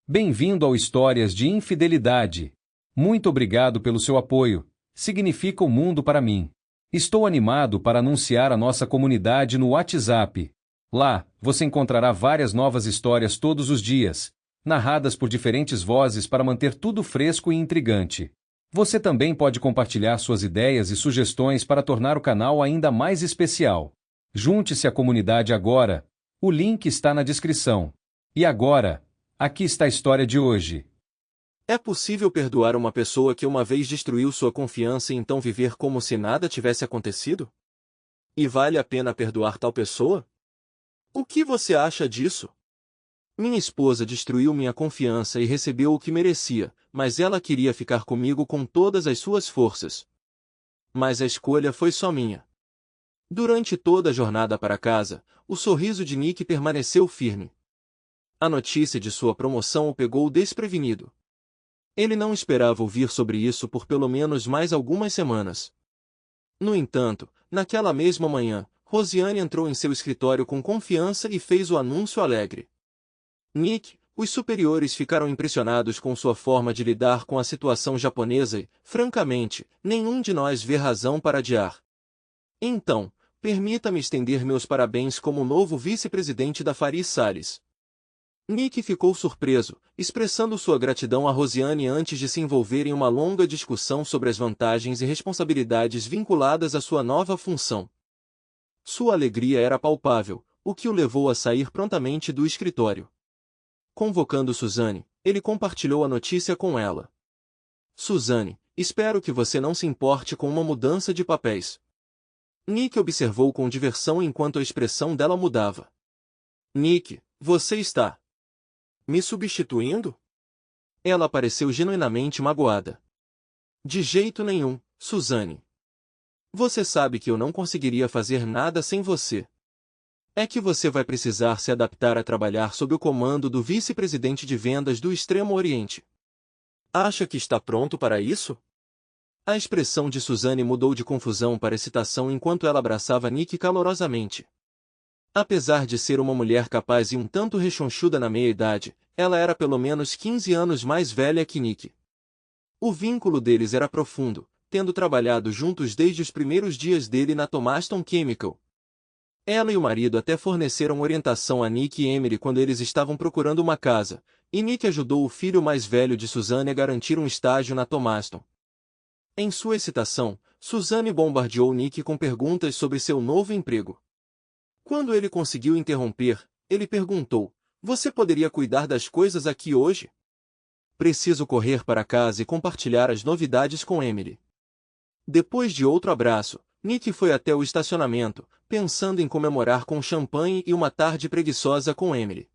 Bem-vindo ao Histórias de Infidelidade. Muito obrigado pelo seu apoio. Significa o mundo para mim. Estou animado para anunciar a nossa comunidade no WhatsApp. Lá, você encontrará várias novas histórias todos os dias, narradas por diferentes vozes para manter tudo fresco e intrigante. Você também pode compartilhar suas ideias e sugestões para tornar o canal ainda mais especial. Junte-se à comunidade agora. O link está na descrição. E agora, aqui está a história de hoje. É possível perdoar uma pessoa que uma vez destruiu sua confiança e então viver como se nada tivesse acontecido? E vale a pena perdoar tal pessoa? O que você acha disso? Minha esposa destruiu minha confiança e recebeu o que merecia, mas ela queria ficar comigo com todas as suas forças. Mas a escolha foi só minha. Durante toda a jornada para casa, o sorriso de Nick permaneceu firme. A notícia de sua promoção o pegou desprevenido. Ele não esperava ouvir sobre isso por pelo menos mais algumas semanas. No entanto, naquela mesma manhã, Rosiane entrou em seu escritório com confiança e fez o anúncio alegre. Nick, os superiores ficaram impressionados com sua forma de lidar com a situação japonesa e, francamente, nenhum de nós vê razão para adiar. Então, permita-me estender meus parabéns como novo vice-presidente da Faris Salles. Nick ficou surpreso, expressando sua gratidão a Rosiane antes de se envolver em uma longa discussão sobre as vantagens e responsabilidades vinculadas à sua nova função. Sua alegria era palpável, o que o levou a sair prontamente do escritório. Convocando Suzanne, ele compartilhou a notícia com ela. Suzanne, espero que você não se importe com uma mudança de papéis. Nick observou com diversão enquanto a expressão dela mudava. Nick, você está me substituindo? Ela pareceu genuinamente magoada. De jeito nenhum, Suzanne. Você sabe que eu não conseguiria fazer nada sem você. É que você vai precisar se adaptar a trabalhar sob o comando do vice-presidente de vendas do Extremo Oriente. Acha que está pronto para isso? A expressão de Suzanne mudou de confusão para excitação enquanto ela abraçava Nick calorosamente. Apesar de ser uma mulher capaz e um tanto rechonchuda na meia-idade, ela era pelo menos 15 anos mais velha que Nick. O vínculo deles era profundo, tendo trabalhado juntos desde os primeiros dias dele na Thomaston Chemical. Ela e o marido até forneceram orientação a Nick e Emily quando eles estavam procurando uma casa, e Nick ajudou o filho mais velho de Suzanne a garantir um estágio na Thomaston. Em sua excitação, Suzanne bombardeou Nick com perguntas sobre seu novo emprego. Quando ele conseguiu interromper, ele perguntou: você poderia cuidar das coisas aqui hoje? Preciso correr para casa e compartilhar as novidades com Emily. Depois de outro abraço, Nick foi até o estacionamento, pensando em comemorar com champanhe e uma tarde preguiçosa com Emily.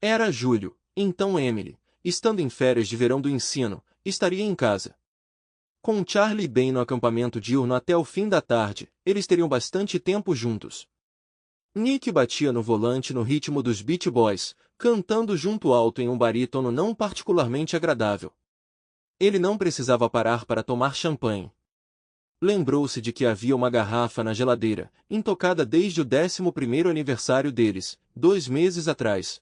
Era julho, então Emily, estando em férias de verão do ensino, estaria em casa. Com Charlie e Ben no acampamento diurno até o fim da tarde, eles teriam bastante tempo juntos. Nick batia no volante no ritmo dos Beach Boys, cantando junto alto em um barítono não particularmente agradável. Ele não precisava parar para tomar champanhe. Lembrou-se de que havia uma garrafa na geladeira, intocada desde o 11º aniversário deles, 2 meses atrás.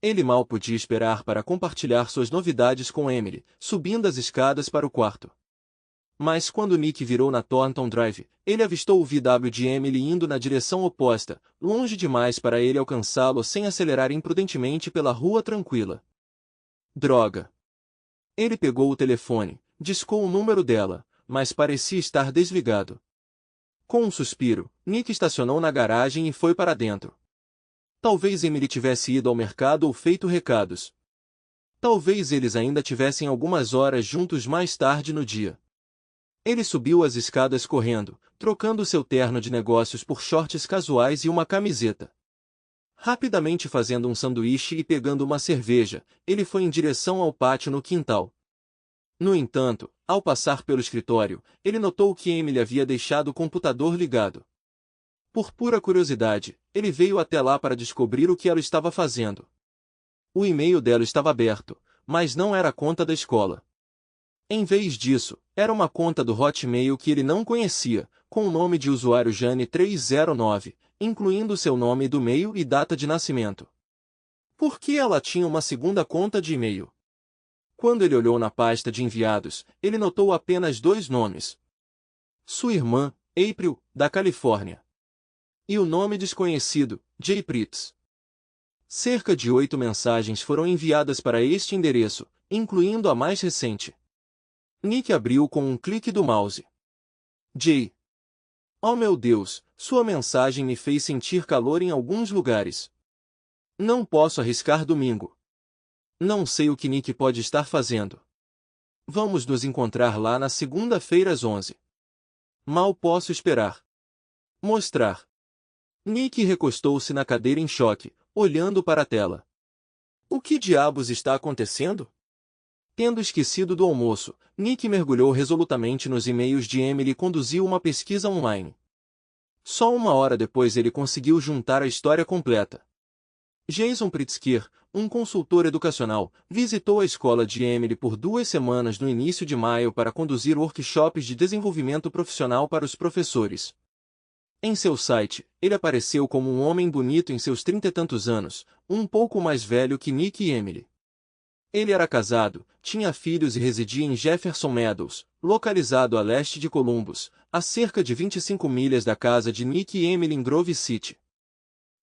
Ele mal podia esperar para compartilhar suas novidades com Emily, subindo as escadas para o quarto. Mas quando Nick virou na Thornton Drive, ele avistou o VW de Emily indo na direção oposta, longe demais para ele alcançá-lo sem acelerar imprudentemente pela rua tranquila. Droga! Ele pegou o telefone, discou o número dela, mas parecia estar desligado. Com um suspiro, Nick estacionou na garagem e foi para dentro. Talvez Emily tivesse ido ao mercado ou feito recados. Talvez eles ainda tivessem algumas horas juntos mais tarde no dia. Ele subiu as escadas correndo, trocando seu terno de negócios por shorts casuais e uma camiseta. Rapidamente fazendo um sanduíche e pegando uma cerveja, ele foi em direção ao pátio no quintal. No entanto, ao passar pelo escritório, ele notou que Emily havia deixado o computador ligado. Por pura curiosidade, ele veio até lá para descobrir o que ela estava fazendo. O e-mail dela estava aberto, mas não era a conta da escola. Em vez disso, era uma conta do Hotmail que ele não conhecia, com o nome de usuário Jane309, incluindo seu nome do e-mail e data de nascimento. Por que ela tinha uma segunda conta de e-mail? Quando ele olhou na pasta de enviados, ele notou apenas 2 nomes. Sua irmã, April, da Califórnia. E o nome desconhecido, Jay Pritz. Cerca de 8 mensagens foram enviadas para este endereço, incluindo a mais recente. Nick abriu com um clique do mouse. Jay. Oh meu Deus, sua mensagem me fez sentir calor em alguns lugares. Não posso arriscar domingo. Não sei o que Nick pode estar fazendo. Vamos nos encontrar lá na segunda-feira às 11. Mal posso esperar. Mostrar. Nick recostou-se na cadeira em choque, olhando para a tela. O que diabos está acontecendo? Tendo esquecido do almoço, Nick mergulhou resolutamente nos e-mails de Emily e conduziu uma pesquisa online. Só 1 hora depois ele conseguiu juntar a história completa. Jason Pritzker, um consultor educacional, visitou a escola de Emily por 2 semanas no início de maio para conduzir workshops de desenvolvimento profissional para os professores. Em seu site, ele apareceu como um homem bonito em seus 30 e tantos anos, um pouco mais velho que Nick e Emily. Ele era casado, tinha filhos e residia em Jefferson Meadows, localizado a leste de Columbus, a cerca de 25 milhas da casa de Nick e Emily em Grove City.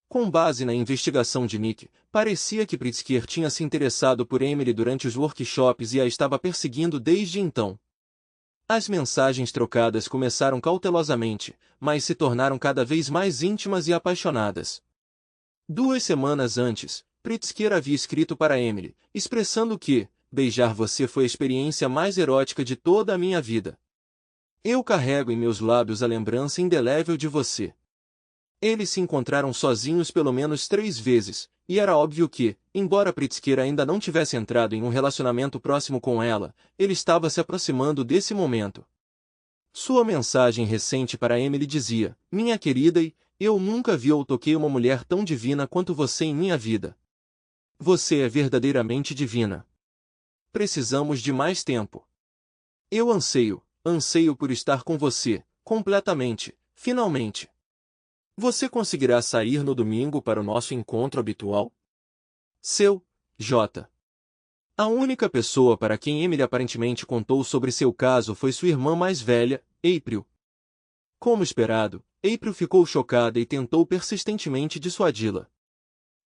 Com base na investigação de Nick, parecia que Pritzker tinha se interessado por Emily durante os workshops e a estava perseguindo desde então. As mensagens trocadas começaram cautelosamente, mas se tornaram cada vez mais íntimas e apaixonadas. 2 semanas antes, Pritzker havia escrito para Emily, expressando que, beijar você foi a experiência mais erótica de toda a minha vida. Eu carrego em meus lábios a lembrança indelével de você. Eles se encontraram sozinhos pelo menos 3 vezes, e era óbvio que, embora Pritzker ainda não tivesse entrado em um relacionamento próximo com ela, ele estava se aproximando desse momento. Sua mensagem recente para Emily dizia: Minha querida, eu nunca vi ou toquei uma mulher tão divina quanto você em minha vida. Você é verdadeiramente divina. Precisamos de mais tempo. Eu anseio por estar com você, completamente, finalmente. Você conseguirá sair no domingo para o nosso encontro habitual? Seu, J. A única pessoa para quem Emily aparentemente contou sobre seu caso foi sua irmã mais velha, April. Como esperado, April ficou chocada e tentou persistentemente dissuadi-la.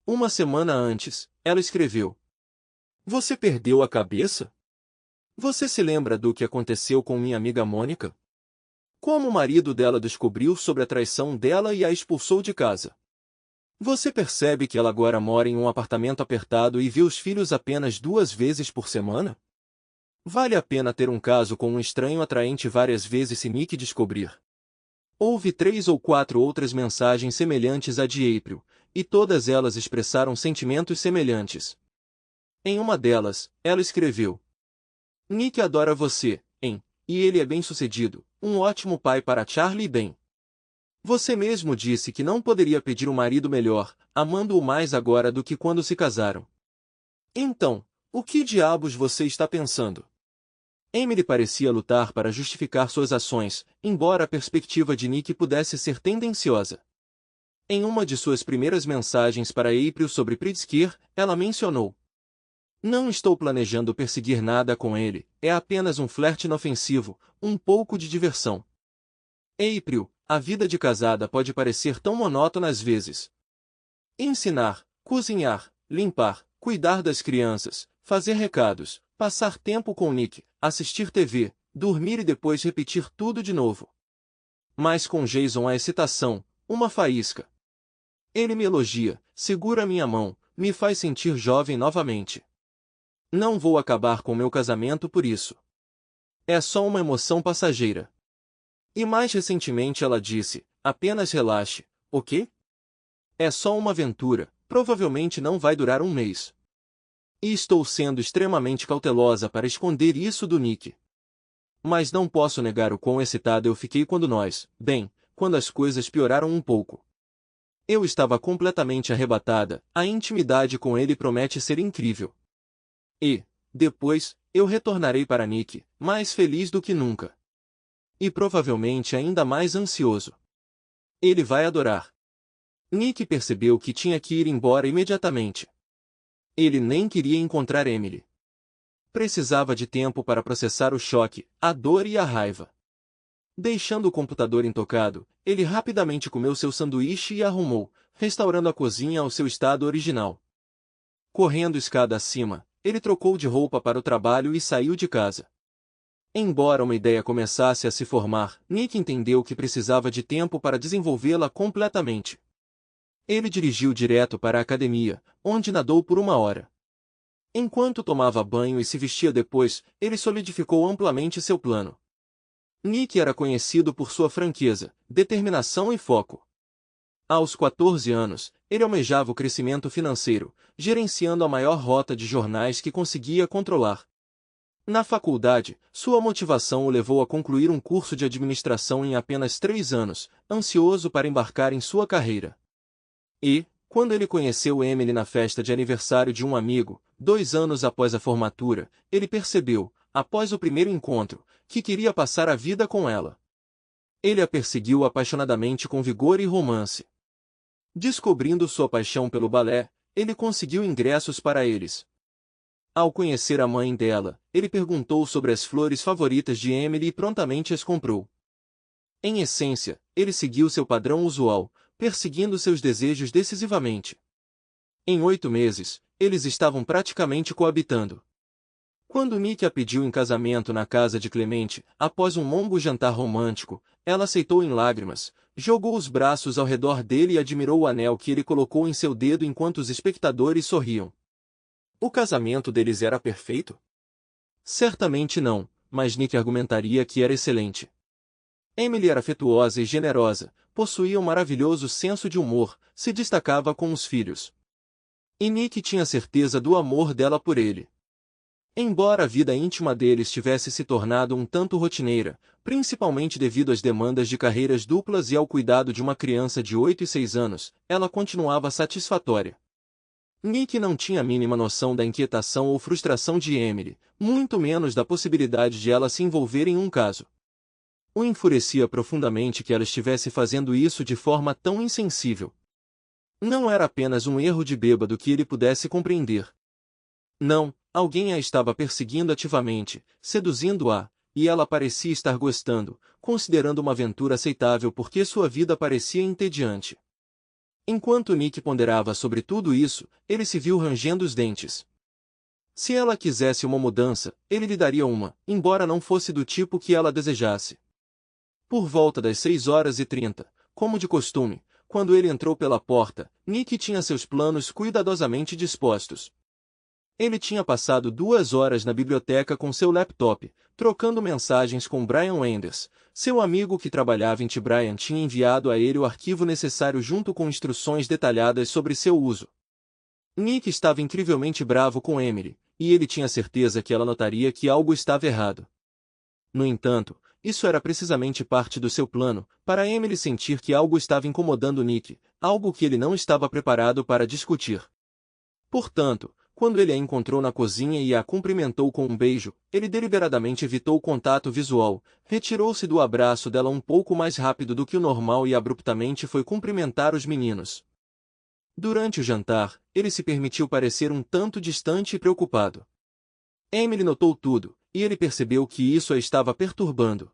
1 semana antes, ela escreveu: Você perdeu a cabeça? Você se lembra do que aconteceu com minha amiga Mônica? Como o marido dela descobriu sobre a traição dela e a expulsou de casa. Você percebe que ela agora mora em um apartamento apertado e vê os filhos apenas 2 vezes por semana? Vale a pena ter um caso com um estranho atraente várias vezes se Nick descobrir. Houve 3 ou 4 outras mensagens semelhantes à de April, e todas elas expressaram sentimentos semelhantes. Em uma delas, ela escreveu: Nick adora você, e ele é bem-sucedido, um ótimo pai para Charlie e Ben. Você mesmo disse que não poderia pedir um marido melhor, amando-o mais agora do que quando se casaram. Então, o que diabos você está pensando? Emily parecia lutar para justificar suas ações, embora a perspectiva de Nick pudesse ser tendenciosa. Em uma de suas primeiras mensagens para April sobre Pritzker, ela mencionou: Não estou planejando perseguir nada com ele, é apenas um flerte inofensivo, um pouco de diversão. April, a vida de casada pode parecer tão monótona às vezes. Ensinar, cozinhar, limpar, cuidar das crianças, fazer recados, passar tempo com Nick, assistir TV, dormir e depois repetir tudo de novo. Mas com Jason a excitação, uma faísca. Ele me elogia, segura minha mão, me faz sentir jovem novamente. Não vou acabar com meu casamento por isso. É só uma emoção passageira. E mais recentemente ela disse: apenas relaxe, ok? É só uma aventura, provavelmente não vai durar um mês. E estou sendo extremamente cautelosa para esconder isso do Nick. Mas não posso negar o quão excitada eu fiquei quando as coisas pioraram um pouco. Eu estava completamente arrebatada, a intimidade com ele promete ser incrível. E, depois, eu retornarei para Nick, mais feliz do que nunca. E provavelmente ainda mais ansioso. Ele vai adorar. Nick percebeu que tinha que ir embora imediatamente. Ele nem queria encontrar Emily. Precisava de tempo para processar o choque, a dor e a raiva. Deixando o computador intocado, ele rapidamente comeu seu sanduíche e arrumou, restaurando a cozinha ao seu estado original. Correndo escada acima, ele trocou de roupa para o trabalho e saiu de casa. Embora uma ideia começasse a se formar, Nick entendeu que precisava de tempo para desenvolvê-la completamente. Ele dirigiu direto para a academia, onde nadou por 1 hora. Enquanto tomava banho e se vestia depois, ele solidificou amplamente seu plano. Nick era conhecido por sua franqueza, determinação e foco. Aos 14 anos, ele almejava o crescimento financeiro, gerenciando a maior rota de jornais que conseguia controlar. Na faculdade, sua motivação o levou a concluir um curso de administração em apenas 3 anos, ansioso para embarcar em sua carreira. E, quando ele conheceu Emily na festa de aniversário de um amigo, 2 anos após a formatura, ele percebeu, após o primeiro encontro, que queria passar a vida com ela. Ele a perseguiu apaixonadamente com vigor e romance. Descobrindo sua paixão pelo balé, ele conseguiu ingressos para eles. Ao conhecer a mãe dela, ele perguntou sobre as flores favoritas de Emily e prontamente as comprou. Em essência, ele seguiu seu padrão usual, perseguindo seus desejos decisivamente. Em 8 meses, eles estavam praticamente coabitando. Quando Nick a pediu em casamento na casa de Clemente, após um longo jantar romântico, ela aceitou em lágrimas, jogou os braços ao redor dele e admirou o anel que ele colocou em seu dedo enquanto os espectadores sorriam. O casamento deles era perfeito? Certamente não, mas Nick argumentaria que era excelente. Emily era afetuosa e generosa, possuía um maravilhoso senso de humor, se destacava com os filhos. E Nick tinha certeza do amor dela por ele. Embora a vida íntima deles tivesse se tornado um tanto rotineira, principalmente devido às demandas de carreiras duplas e ao cuidado de uma criança de 8 e 6 anos, ela continuava satisfatória. Nick não tinha a mínima noção da inquietação ou frustração de Emily, muito menos da possibilidade de ela se envolver em um caso. O enfurecia profundamente que ela estivesse fazendo isso de forma tão insensível. Não era apenas um erro de bêbado que ele pudesse compreender. Não, alguém a estava perseguindo ativamente, seduzindo-a, e ela parecia estar gostando, considerando uma aventura aceitável porque sua vida parecia entediante. Enquanto Nick ponderava sobre tudo isso, ele se viu rangendo os dentes. Se ela quisesse uma mudança, ele lhe daria uma, embora não fosse do tipo que ela desejasse. Por volta das 6h30, como de costume, quando ele entrou pela porta, Nick tinha seus planos cuidadosamente dispostos. Ele tinha passado 2 horas na biblioteca com seu laptop, trocando mensagens com Brian Wenders. Seu amigo que trabalhava em T. Brian tinha enviado a ele o arquivo necessário junto com instruções detalhadas sobre seu uso. Nick estava incrivelmente bravo com Emily, e ele tinha certeza que ela notaria que algo estava errado. No entanto, isso era precisamente parte do seu plano, para Emily sentir que algo estava incomodando Nick, algo que ele não estava preparado para discutir. Portanto, quando ele a encontrou na cozinha e a cumprimentou com um beijo, ele deliberadamente evitou o contato visual, retirou-se do abraço dela um pouco mais rápido do que o normal e abruptamente foi cumprimentar os meninos. Durante o jantar, ele se permitiu parecer um tanto distante e preocupado. Emily notou tudo, e ele percebeu que isso a estava perturbando.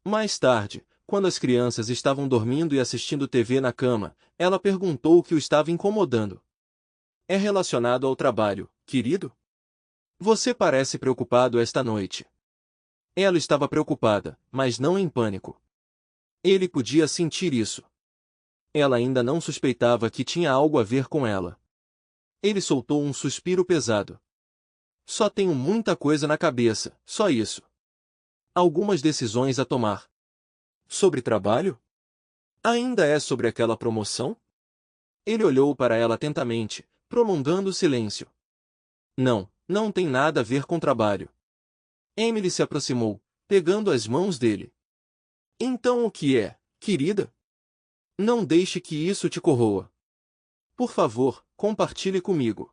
Mais tarde, quando as crianças estavam dormindo e assistindo TV na cama, ela perguntou o que o estava incomodando. É relacionado ao trabalho, querido? Você parece preocupado esta noite. Ela estava preocupada, mas não em pânico. Ele podia sentir isso. Ela ainda não suspeitava que tinha algo a ver com ela. Ele soltou um suspiro pesado. Só tenho muita coisa na cabeça, só isso. Algumas decisões a tomar. Sobre trabalho? Ainda é sobre aquela promoção? Ele olhou para ela atentamente, prolongando o silêncio. Não, não tem nada a ver com trabalho. Emily se aproximou, pegando as mãos dele. Então o que é, querida? Não deixe que isso te corroa. Por favor, compartilhe comigo.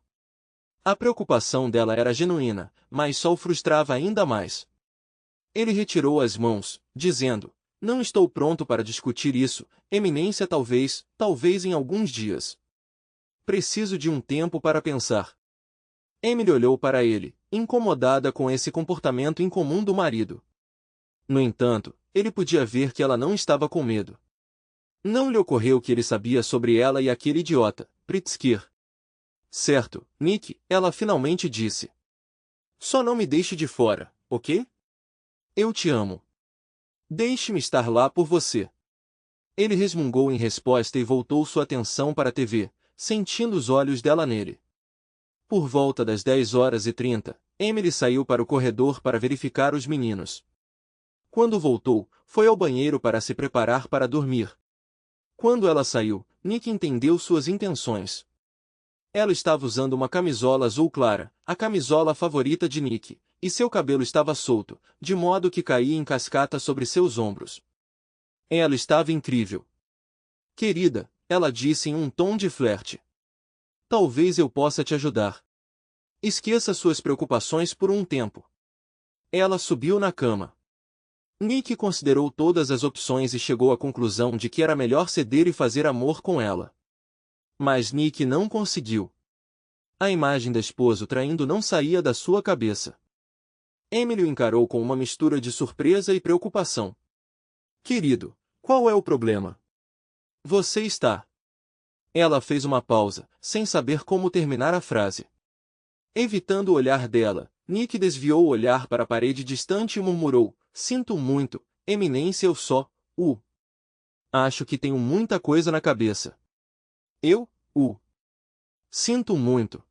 A preocupação dela era genuína, mas só o frustrava ainda mais. Ele retirou as mãos, dizendo, não estou pronto para discutir isso, Eminência talvez em alguns dias. Preciso de um tempo para pensar. Emily olhou para ele, incomodada com esse comportamento incomum do marido. No entanto, ele podia ver que ela não estava com medo. Não lhe ocorreu que ele sabia sobre ela e aquele idiota, Pritzker. Certo, Nick, ela finalmente disse. Só não me deixe de fora, ok? Eu te amo. Deixe-me estar lá por você. Ele resmungou em resposta e voltou sua atenção para a TV, sentindo os olhos dela nele. Por volta das 10h30, Emily saiu para o corredor para verificar os meninos. Quando voltou, foi ao banheiro para se preparar para dormir. Quando ela saiu, Nick entendeu suas intenções. Ela estava usando uma camisola azul clara, a camisola favorita de Nick, e seu cabelo estava solto, de modo que caía em cascata sobre seus ombros. Ela estava incrível. Querida, ela disse em um tom de flerte. Talvez eu possa te ajudar. Esqueça suas preocupações por um tempo. Ela subiu na cama. Nick considerou todas as opções e chegou à conclusão de que era melhor ceder e fazer amor com ela. Mas Nick não conseguiu. A imagem da esposa o traindo não saía da sua cabeça. Emily o encarou com uma mistura de surpresa e preocupação. Querido, qual é o problema? Você está... Ela fez uma pausa, sem saber como terminar a frase. Evitando o olhar dela, Nick desviou o olhar para a parede distante e murmurou, sinto muito, Eminência eu só, acho que tenho muita coisa na cabeça. Sinto muito.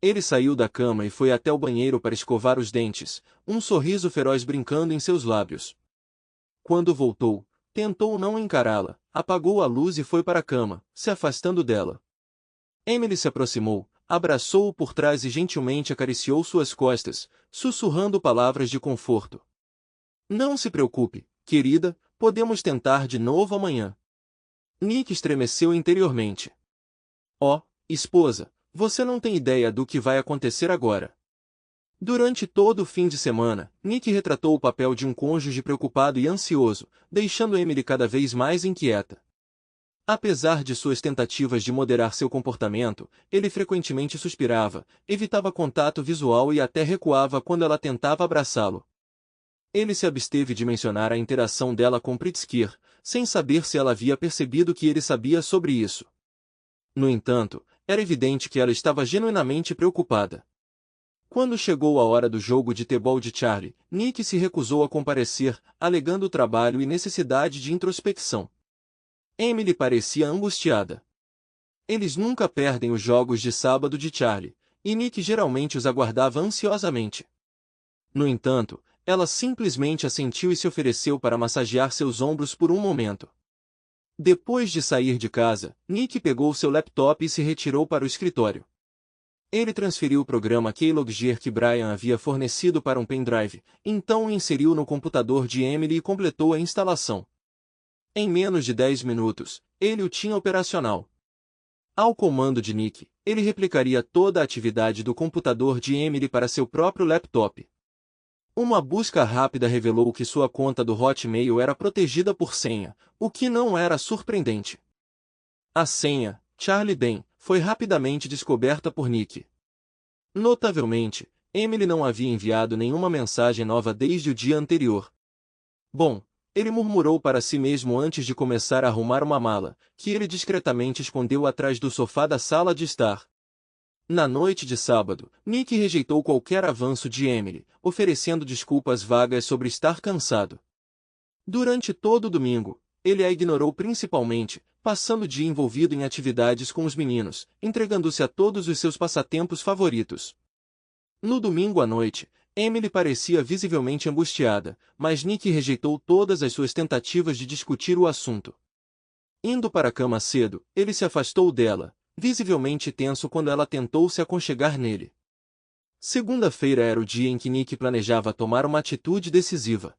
Ele saiu da cama e foi até o banheiro para escovar os dentes, um sorriso feroz brincando em seus lábios. Quando voltou, tentou não encará-la, apagou a luz e foi para a cama, se afastando dela. Emily se aproximou, abraçou-o por trás e gentilmente acariciou suas costas, sussurrando palavras de conforto. Não se preocupe, querida, podemos tentar de novo amanhã. Nick estremeceu interiormente. Esposa, você não tem ideia do que vai acontecer agora. Durante todo o fim de semana, Nick retratou o papel de um cônjuge preocupado e ansioso, deixando Emily cada vez mais inquieta. Apesar de suas tentativas de moderar seu comportamento, ele frequentemente suspirava, evitava contato visual e até recuava quando ela tentava abraçá-lo. Ele se absteve de mencionar a interação dela com Pritzker, sem saber se ela havia percebido que ele sabia sobre isso. No entanto, era evidente que ela estava genuinamente preocupada. Quando chegou a hora do jogo de tebol de Charlie, Nick se recusou a comparecer, alegando trabalho e necessidade de introspecção. Emily parecia angustiada. Eles nunca perdem os jogos de sábado de Charlie, e Nick geralmente os aguardava ansiosamente. No entanto, ela simplesmente assentiu e se ofereceu para massagear seus ombros por um momento. Depois de sair de casa, Nick pegou seu laptop e se retirou para o escritório. Ele transferiu o programa Keylogger que Brian havia fornecido para um pendrive, então o inseriu no computador de Emily e completou a instalação. Em menos de 10 minutos, ele o tinha operacional. Ao comando de Nick, ele replicaria toda a atividade do computador de Emily para seu próprio laptop. Uma busca rápida revelou que sua conta do Hotmail era protegida por senha, o que não era surpreendente. A senha, Charlie Ben, foi rapidamente descoberta por Nick. Notavelmente, Emily não havia enviado nenhuma mensagem nova desde o dia anterior. Bom, ele murmurou para si mesmo antes de começar a arrumar uma mala, que ele discretamente escondeu atrás do sofá da sala de estar. Na noite de sábado, Nick rejeitou qualquer avanço de Emily, oferecendo desculpas vagas sobre estar cansado. Durante todo o domingo, ele a ignorou principalmente, passando o dia envolvido em atividades com os meninos, entregando-se a todos os seus passatempos favoritos. No domingo à noite, Emily parecia visivelmente angustiada, mas Nick rejeitou todas as suas tentativas de discutir o assunto. Indo para a cama cedo, ele se afastou dela, visivelmente tenso quando ela tentou se aconchegar nele. Segunda-feira era o dia em que Nick planejava tomar uma atitude decisiva.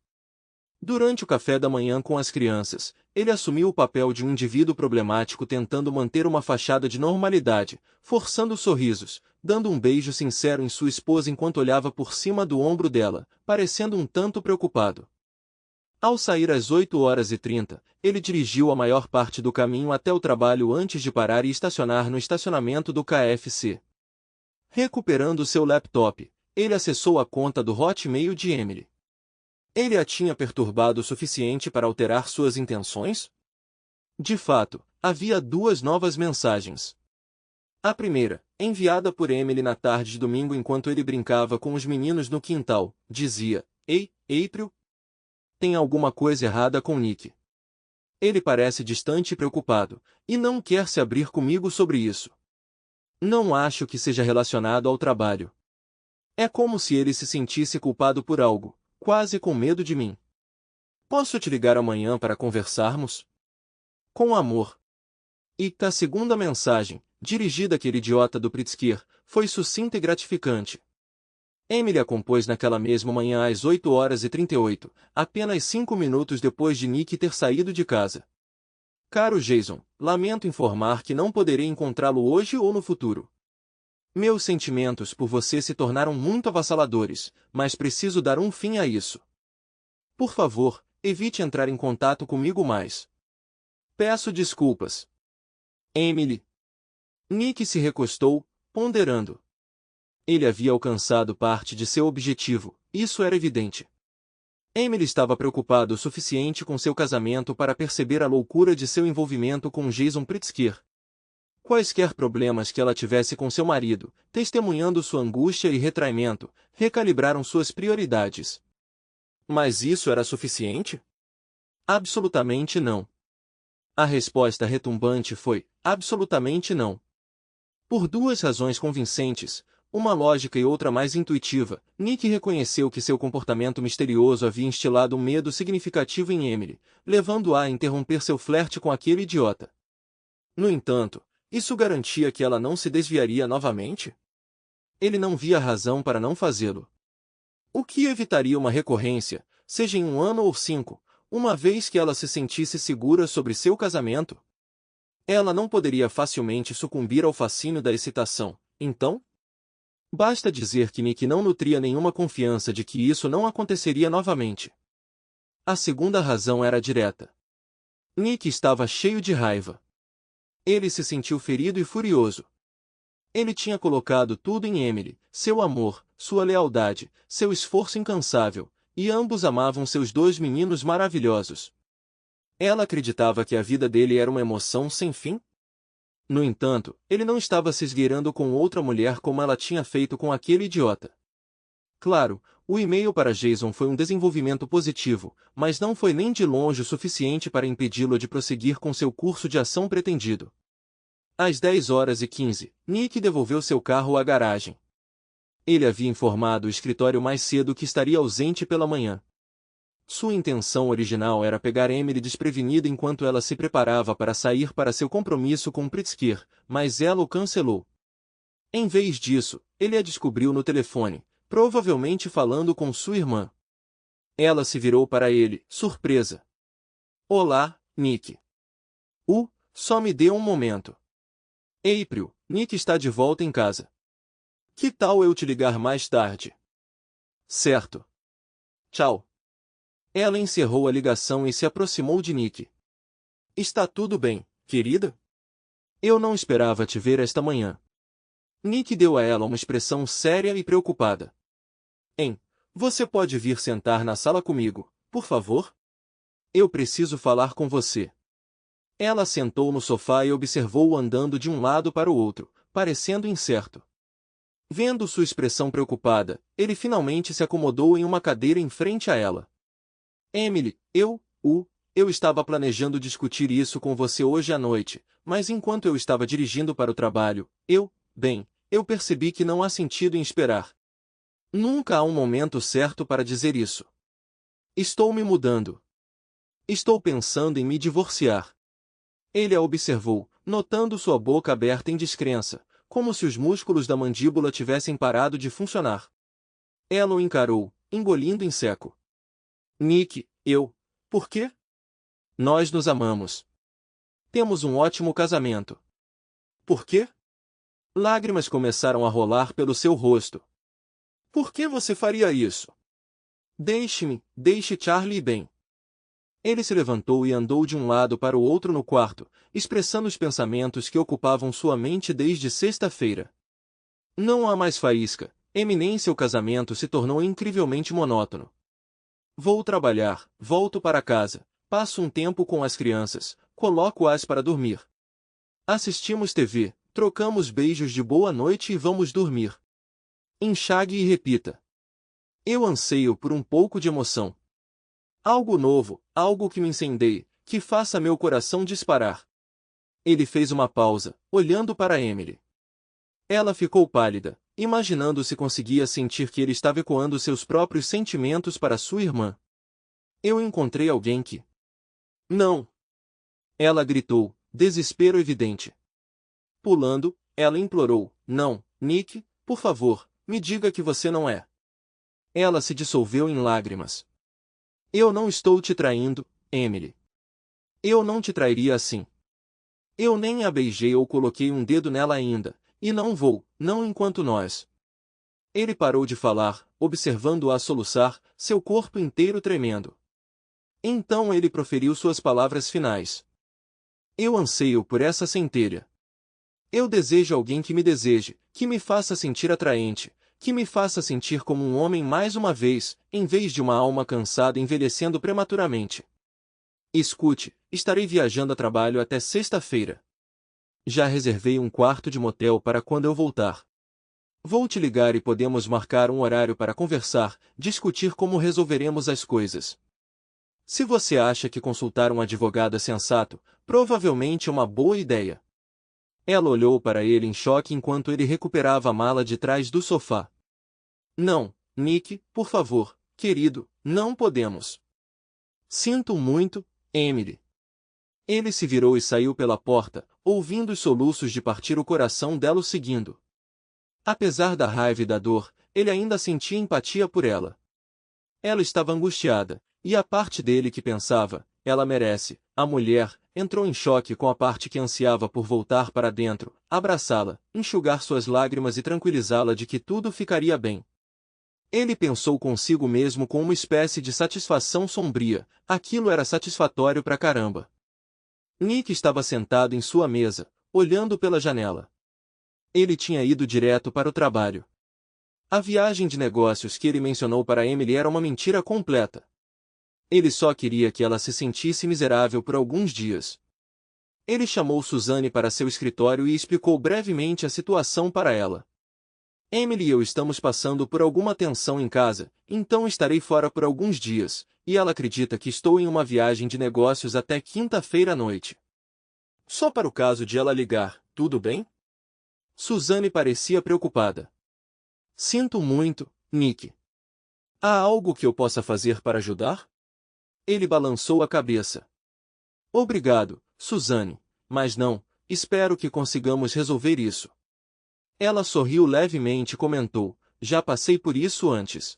Durante o café da manhã com as crianças, ele assumiu o papel de um indivíduo problemático tentando manter uma fachada de normalidade, forçando sorrisos, dando um beijo sincero em sua esposa enquanto olhava por cima do ombro dela, parecendo um tanto preocupado. Ao sair às 8h30, ele dirigiu a maior parte do caminho até o trabalho antes de parar e estacionar no estacionamento do KFC. Recuperando seu laptop, ele acessou a conta do Hotmail de Emily. Ele a tinha perturbado o suficiente para alterar suas intenções? De fato, havia duas novas mensagens. A primeira, enviada por Emily na tarde de domingo enquanto ele brincava com os meninos no quintal, dizia: Ei, April? Tem alguma coisa errada com Nick. Ele parece distante e preocupado, e não quer se abrir comigo sobre isso. Não acho que seja relacionado ao trabalho. É como se ele se sentisse culpado por algo, quase com medo de mim. Posso te ligar amanhã para conversarmos? Com amor. E a segunda mensagem, dirigida àquele idiota do Pritzker, foi sucinta e gratificante. Emily a compôs naquela mesma manhã às 8h38, apenas 5 minutos depois de Nick ter saído de casa. Caro Jason, lamento informar que não poderei encontrá-lo hoje ou no futuro. Meus sentimentos por você se tornaram muito avassaladores, mas preciso dar um fim a isso. Por favor, evite entrar em contato comigo mais. Peço desculpas. Emily. Nick se recostou, ponderando. Ele havia alcançado parte de seu objetivo, isso era evidente. Emily estava preocupada o suficiente com seu casamento para perceber a loucura de seu envolvimento com Jason Pritzker. Quaisquer problemas que ela tivesse com seu marido, testemunhando sua angústia e retraimento, recalibraram suas prioridades. Mas isso era suficiente? Absolutamente não. A resposta retumbante foi: absolutamente não. Por duas razões convincentes, uma lógica e outra mais intuitiva, Nick reconheceu que seu comportamento misterioso havia instilado um medo significativo em Emily, levando-a a interromper seu flerte com aquele idiota. No entanto, isso garantia que ela não se desviaria novamente? Ele não via razão para não fazê-lo. O que evitaria uma recorrência, seja em 1 ano ou 5, uma vez que ela se sentisse segura sobre seu casamento? Ela não poderia facilmente sucumbir ao fascínio da excitação, então? Basta dizer que Nick não nutria nenhuma confiança de que isso não aconteceria novamente. A segunda razão era direta. Nick estava cheio de raiva. Ele se sentiu ferido e furioso. Ele tinha colocado tudo em Emily, seu amor, sua lealdade, seu esforço incansável, e ambos amavam seus 2 meninos maravilhosos. Ela acreditava que a vida dele era uma emoção sem fim? No entanto, ele não estava se esgueirando com outra mulher como ela tinha feito com aquele idiota. Claro, o e-mail para Jason foi um desenvolvimento positivo, mas não foi nem de longe o suficiente para impedi-lo de prosseguir com seu curso de ação pretendido. Às 10h15, Nick devolveu seu carro à garagem. Ele havia informado o escritório mais cedo que estaria ausente pela manhã. Sua intenção original era pegar Emily desprevenida enquanto ela se preparava para sair para seu compromisso com Pritzker, mas ela o cancelou. Em vez disso, ele a descobriu no telefone, provavelmente falando com sua irmã. Ela se virou para ele, surpresa. Olá, Nick. Só me dê um momento. April, Nick está de volta em casa. Que tal eu te ligar mais tarde? Certo. Tchau. Ela encerrou a ligação e se aproximou de Nick. Está tudo bem, querida? Eu não esperava te ver esta manhã. Nick deu a ela uma expressão séria e preocupada. Você pode vir sentar na sala comigo, por favor? Eu preciso falar com você. Ela sentou no sofá e observou-o andando de um lado para o outro, parecendo incerto. Vendo sua expressão preocupada, ele finalmente se acomodou em uma cadeira em frente a ela. Emily, eu estava planejando discutir isso com você hoje à noite, mas enquanto eu estava dirigindo para o trabalho, eu percebi que não há sentido em esperar. Nunca há um momento certo para dizer isso. Estou me mudando. Estou pensando em me divorciar. Ele a observou, notando sua boca aberta em descrença, como se os músculos da mandíbula tivessem parado de funcionar. Ela o encarou, engolindo em seco. Nick, por quê? Nós nos amamos. Temos um ótimo casamento. Por quê? Lágrimas começaram a rolar pelo seu rosto. Por que você faria isso? Deixe Charlie bem. Ele se levantou e andou de um lado para o outro no quarto, expressando os pensamentos que ocupavam sua mente desde sexta-feira. Não há mais faísca. Eminem, seu casamento se tornou incrivelmente monótono. Vou trabalhar, volto para casa, passo um tempo com as crianças, coloco-as para dormir. Assistimos TV, trocamos beijos de boa noite e vamos dormir. Enxague e repita. Eu anseio por um pouco de emoção. Algo novo, algo que me incendeie, que faça meu coração disparar. Ele fez uma pausa, olhando para Emily. Ela ficou pálida, imaginando se conseguia sentir que ele estava ecoando seus próprios sentimentos para sua irmã. Eu encontrei alguém que... Não! Ela gritou, desespero evidente. Pulando, ela implorou, não, Nick, por favor, me diga que você não é. Ela se dissolveu em lágrimas. Eu não estou te traindo, Emily. Eu não te trairia assim. Eu nem a beijei ou coloquei um dedo nela ainda, e não vou, não enquanto nós. Ele parou de falar, observando-a soluçar, seu corpo inteiro tremendo. Então ele proferiu suas palavras finais. Eu anseio por essa centelha. Eu desejo alguém que me deseje, que me faça sentir atraente, que me faça sentir como um homem mais uma vez, em vez de uma alma cansada envelhecendo prematuramente. Escute, estarei viajando a trabalho até sexta-feira. Já reservei um quarto de motel para quando eu voltar. Vou te ligar e podemos marcar um horário para conversar, discutir como resolveremos as coisas. Se você acha que consultar um advogado é sensato, provavelmente é uma boa ideia. Ela olhou para ele em choque enquanto ele recuperava a mala de trás do sofá. Não, Nick, por favor, querido, não podemos. Sinto muito, Emily. Ele se virou e saiu pela porta, ouvindo os soluços de partir o coração dela o seguindo. Apesar da raiva e da dor, ele ainda sentia empatia por ela. Ela estava angustiada, e a parte dele que pensava, ela merece, a mulher, entrou em choque com a parte que ansiava por voltar para dentro, abraçá-la, enxugar suas lágrimas e tranquilizá-la de que tudo ficaria bem. Ele pensou consigo mesmo com uma espécie de satisfação sombria, aquilo era satisfatório pra caramba. Nick estava sentado em sua mesa, olhando pela janela. Ele tinha ido direto para o trabalho. A viagem de negócios que ele mencionou para Emily era uma mentira completa. Ele só queria que ela se sentisse miserável por alguns dias. Ele chamou Suzanne para seu escritório e explicou brevemente a situação para ela. Emily e eu estamos passando por alguma tensão em casa, então estarei fora por alguns dias, e ela acredita que estou em uma viagem de negócios até quinta-feira à noite. Só para o caso de ela ligar, tudo bem? Suzanne parecia preocupada. Sinto muito, Nick. Há algo que eu possa fazer para ajudar? Ele balançou a cabeça. Obrigado, Suzanne, mas não, espero que consigamos resolver isso. Ela sorriu levemente e comentou, já passei por isso antes.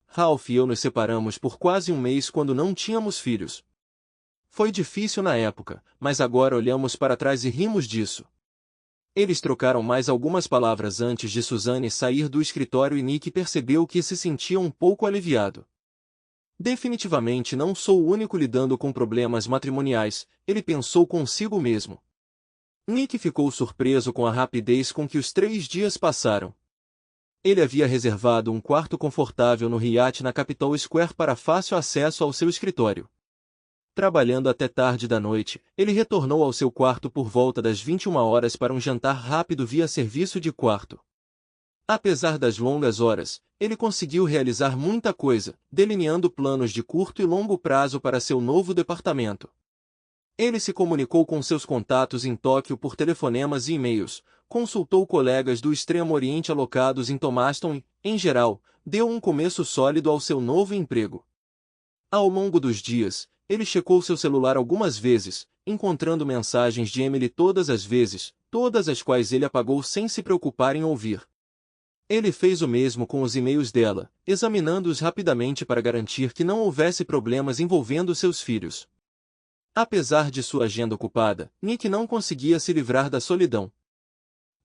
Ralph e eu nos separamos por quase um mês quando não tínhamos filhos. Foi difícil na época, mas agora olhamos para trás e rimos disso. Eles trocaram mais algumas palavras antes de Suzanne sair do escritório e Nick percebeu que se sentia um pouco aliviado. Definitivamente não sou o único lidando com problemas matrimoniais, ele pensou consigo mesmo. Nick ficou surpreso com a rapidez com que os 3 dias passaram. Ele havia reservado um quarto confortável no Hyatt na Capitol Square para fácil acesso ao seu escritório. Trabalhando até tarde da noite, ele retornou ao seu quarto por volta das 21 horas para um jantar rápido via serviço de quarto. Apesar das longas horas, ele conseguiu realizar muita coisa, delineando planos de curto e longo prazo para seu novo departamento. Ele se comunicou com seus contatos em Tóquio por telefonemas e e-mails, consultou colegas do Extremo Oriente alocados em Thomaston e, em geral, deu um começo sólido ao seu novo emprego. Ao longo dos dias, ele checou seu celular algumas vezes, encontrando mensagens de Emily todas as vezes, todas as quais ele apagou sem se preocupar em ouvir. Ele fez o mesmo com os e-mails dela, examinando-os rapidamente para garantir que não houvesse problemas envolvendo seus filhos. Apesar de sua agenda ocupada, Nick não conseguia se livrar da solidão.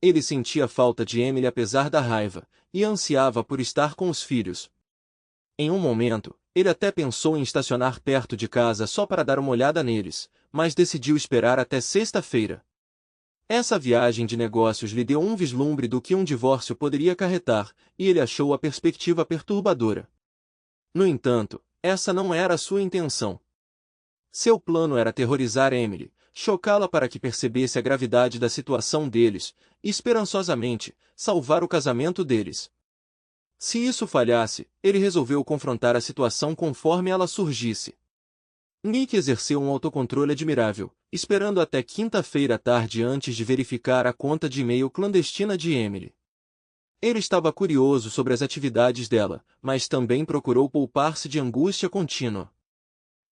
Ele sentia falta de Emily apesar da raiva, e ansiava por estar com os filhos. Em um momento, ele até pensou em estacionar perto de casa só para dar uma olhada neles, mas decidiu esperar até sexta-feira. Essa viagem de negócios lhe deu um vislumbre do que um divórcio poderia acarretar, e ele achou a perspectiva perturbadora. No entanto, essa não era a sua intenção. Seu plano era aterrorizar Emily, chocá-la para que percebesse a gravidade da situação deles, e esperançosamente, salvar o casamento deles. Se isso falhasse, ele resolveu confrontar a situação conforme ela surgisse. Nick exerceu um autocontrole admirável, esperando até quinta-feira à tarde antes de verificar a conta de e-mail clandestina de Emily. Ele estava curioso sobre as atividades dela, mas também procurou poupar-se de angústia contínua.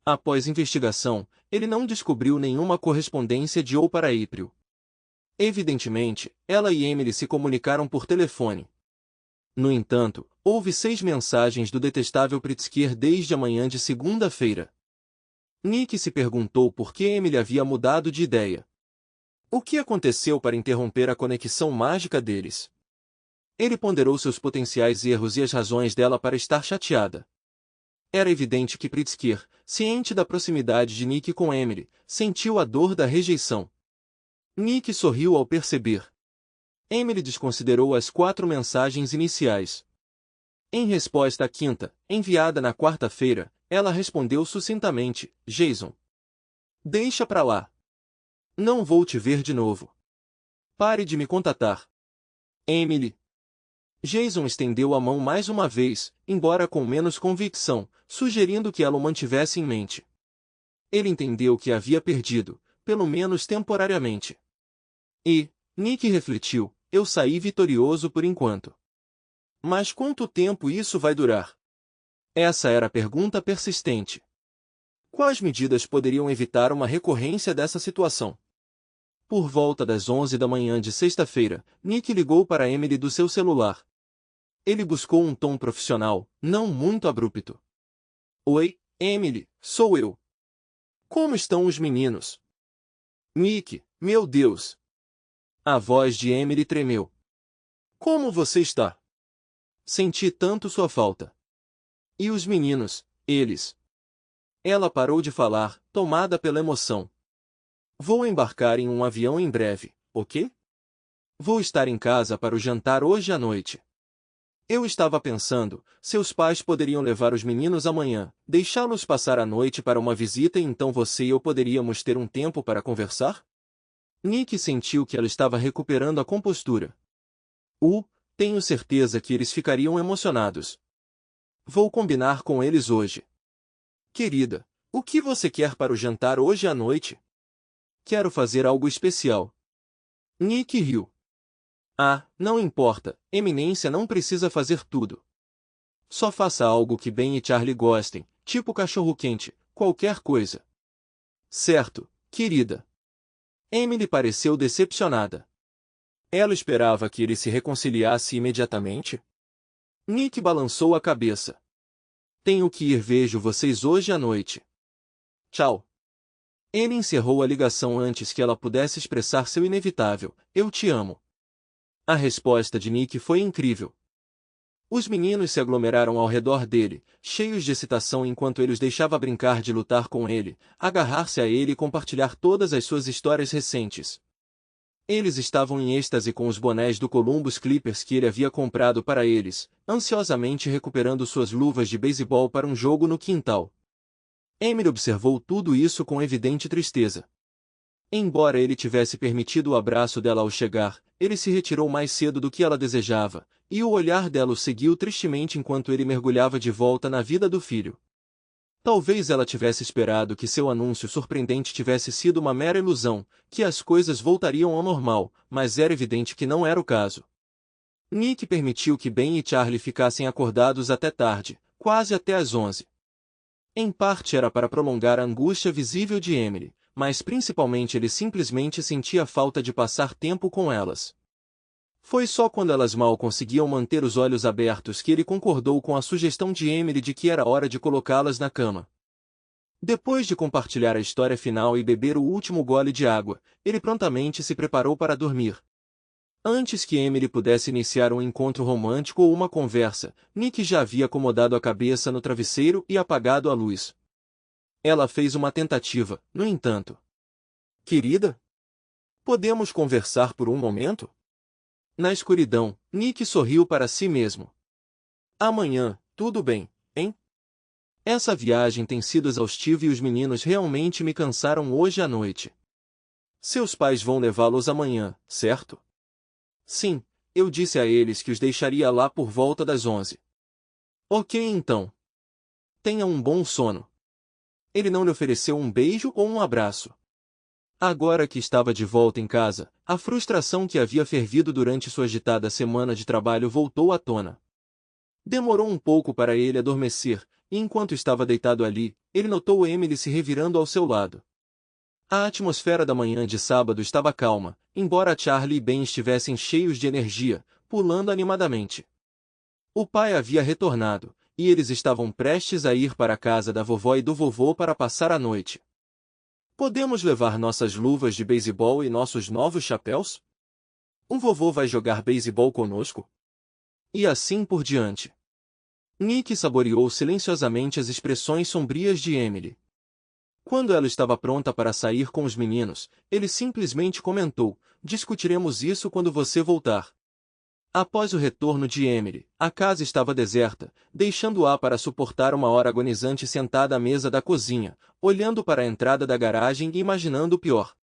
Após investigação, ele não descobriu nenhuma correspondência de ou para April. Evidentemente, ela e Emily se comunicaram por telefone. No entanto, houve 6 mensagens do detestável Pritzker desde a manhã de segunda-feira. Nick se perguntou por que Emily havia mudado de ideia. O que aconteceu para interromper a conexão mágica deles? Ele ponderou seus potenciais erros e as razões dela para estar chateada. Era evidente que Pritzker, ciente da proximidade de Nick com Emily, sentiu a dor da rejeição. Nick sorriu ao perceber. Emily desconsiderou as 4 mensagens iniciais. Em resposta à quinta, enviada na quarta-feira, ela respondeu sucintamente: Jason. Deixa pra lá. Não vou te ver de novo. Pare de me contatar. Emily. Jason estendeu a mão mais uma vez, embora com menos convicção, sugerindo que ela o mantivesse em mente. Ele entendeu que havia perdido, pelo menos temporariamente. E, Nick refletiu, eu saí vitorioso por enquanto. Mas quanto tempo isso vai durar? Essa era a pergunta persistente. Quais medidas poderiam evitar uma recorrência dessa situação? Por volta das 11 da manhã de sexta-feira, Nick ligou para Emily do seu celular. Ele buscou um tom profissional, não muito abrupto. Oi, Emily, sou eu. Como estão os meninos? Nick, meu Deus. A voz de Emily tremeu. Como você está? Senti tanto sua falta. E os meninos, eles? Ela parou de falar, tomada pela emoção. Vou embarcar em um avião em breve, ok? Vou estar em casa para o jantar hoje à noite. Eu estava pensando, seus pais poderiam levar os meninos amanhã, deixá-los passar a noite para uma visita e então você e eu poderíamos ter um tempo para conversar? Nick sentiu que ela estava recuperando a compostura. Tenho certeza que eles ficariam emocionados. Vou combinar com eles hoje. Querida, o que você quer para o jantar hoje à noite? Quero fazer algo especial. Nick riu. Ah, não importa, Eminência não precisa fazer tudo. Só faça algo que Ben e Charlie gostem, tipo cachorro-quente, qualquer coisa. Certo, querida. Emily pareceu decepcionada. Ela esperava que ele se reconciliasse imediatamente? Nick balançou a cabeça. Tenho que ir, vejo vocês hoje à noite. Tchau. Ele encerrou a ligação antes que ela pudesse expressar seu inevitável, eu te amo. A resposta de Nick foi incrível. Os meninos se aglomeraram ao redor dele, cheios de excitação enquanto ele os deixava brincar de lutar com ele, agarrar-se a ele e compartilhar todas as suas histórias recentes. Eles estavam em êxtase com os bonés do Columbus Clippers que ele havia comprado para eles, ansiosamente recuperando suas luvas de beisebol para um jogo no quintal. Emily observou tudo isso com evidente tristeza. Embora ele tivesse permitido o abraço dela ao chegar, ele se retirou mais cedo do que ela desejava, e o olhar dela o seguiu tristemente enquanto ele mergulhava de volta na vida do filho. Talvez ela tivesse esperado que seu anúncio surpreendente tivesse sido uma mera ilusão, que as coisas voltariam ao normal, mas era evidente que não era o caso. Nick permitiu que Ben e Charlie ficassem acordados até tarde, quase até às 11. Em parte era para prolongar a angústia visível de Emily, mas principalmente ele simplesmente sentia falta de passar tempo com elas. Foi só quando elas mal conseguiam manter os olhos abertos que ele concordou com a sugestão de Emily de que era hora de colocá-las na cama. Depois de compartilhar a história final e beber o último gole de água, ele prontamente se preparou para dormir. Antes que Emily pudesse iniciar um encontro romântico ou uma conversa, Nick já havia acomodado a cabeça no travesseiro e apagado a luz. Ela fez uma tentativa, no entanto. Querida? Podemos conversar por um momento? Na escuridão, Nick sorriu para si mesmo. Amanhã, tudo bem, hein? Essa viagem tem sido exaustiva e os meninos realmente me cansaram hoje à noite. Seus pais vão levá-los amanhã, certo? Sim, eu disse a eles que os deixaria lá por volta das 11. Ok então. Tenha um bom sono. Ele não lhe ofereceu um beijo ou um abraço. Agora que estava de volta em casa, a frustração que havia fervido durante sua agitada semana de trabalho voltou à tona. Demorou um pouco para ele adormecer, e enquanto estava deitado ali, ele notou Emily se revirando ao seu lado. A atmosfera da manhã de sábado estava calma, embora Charlie e Ben estivessem cheios de energia, pulando animadamente. O pai havia retornado, e eles estavam prestes a ir para a casa da vovó e do vovô para passar a noite. Podemos levar nossas luvas de beisebol e nossos novos chapéus? O vovô vai jogar beisebol conosco? E assim por diante. Nick saboreou silenciosamente as expressões sombrias de Emily. Quando ela estava pronta para sair com os meninos, ele simplesmente comentou: discutiremos isso quando você voltar. Após o retorno de Emily, a casa estava deserta, deixando-a para suportar uma hora agonizante sentada à mesa da cozinha, olhando para a entrada da garagem e imaginando o pior.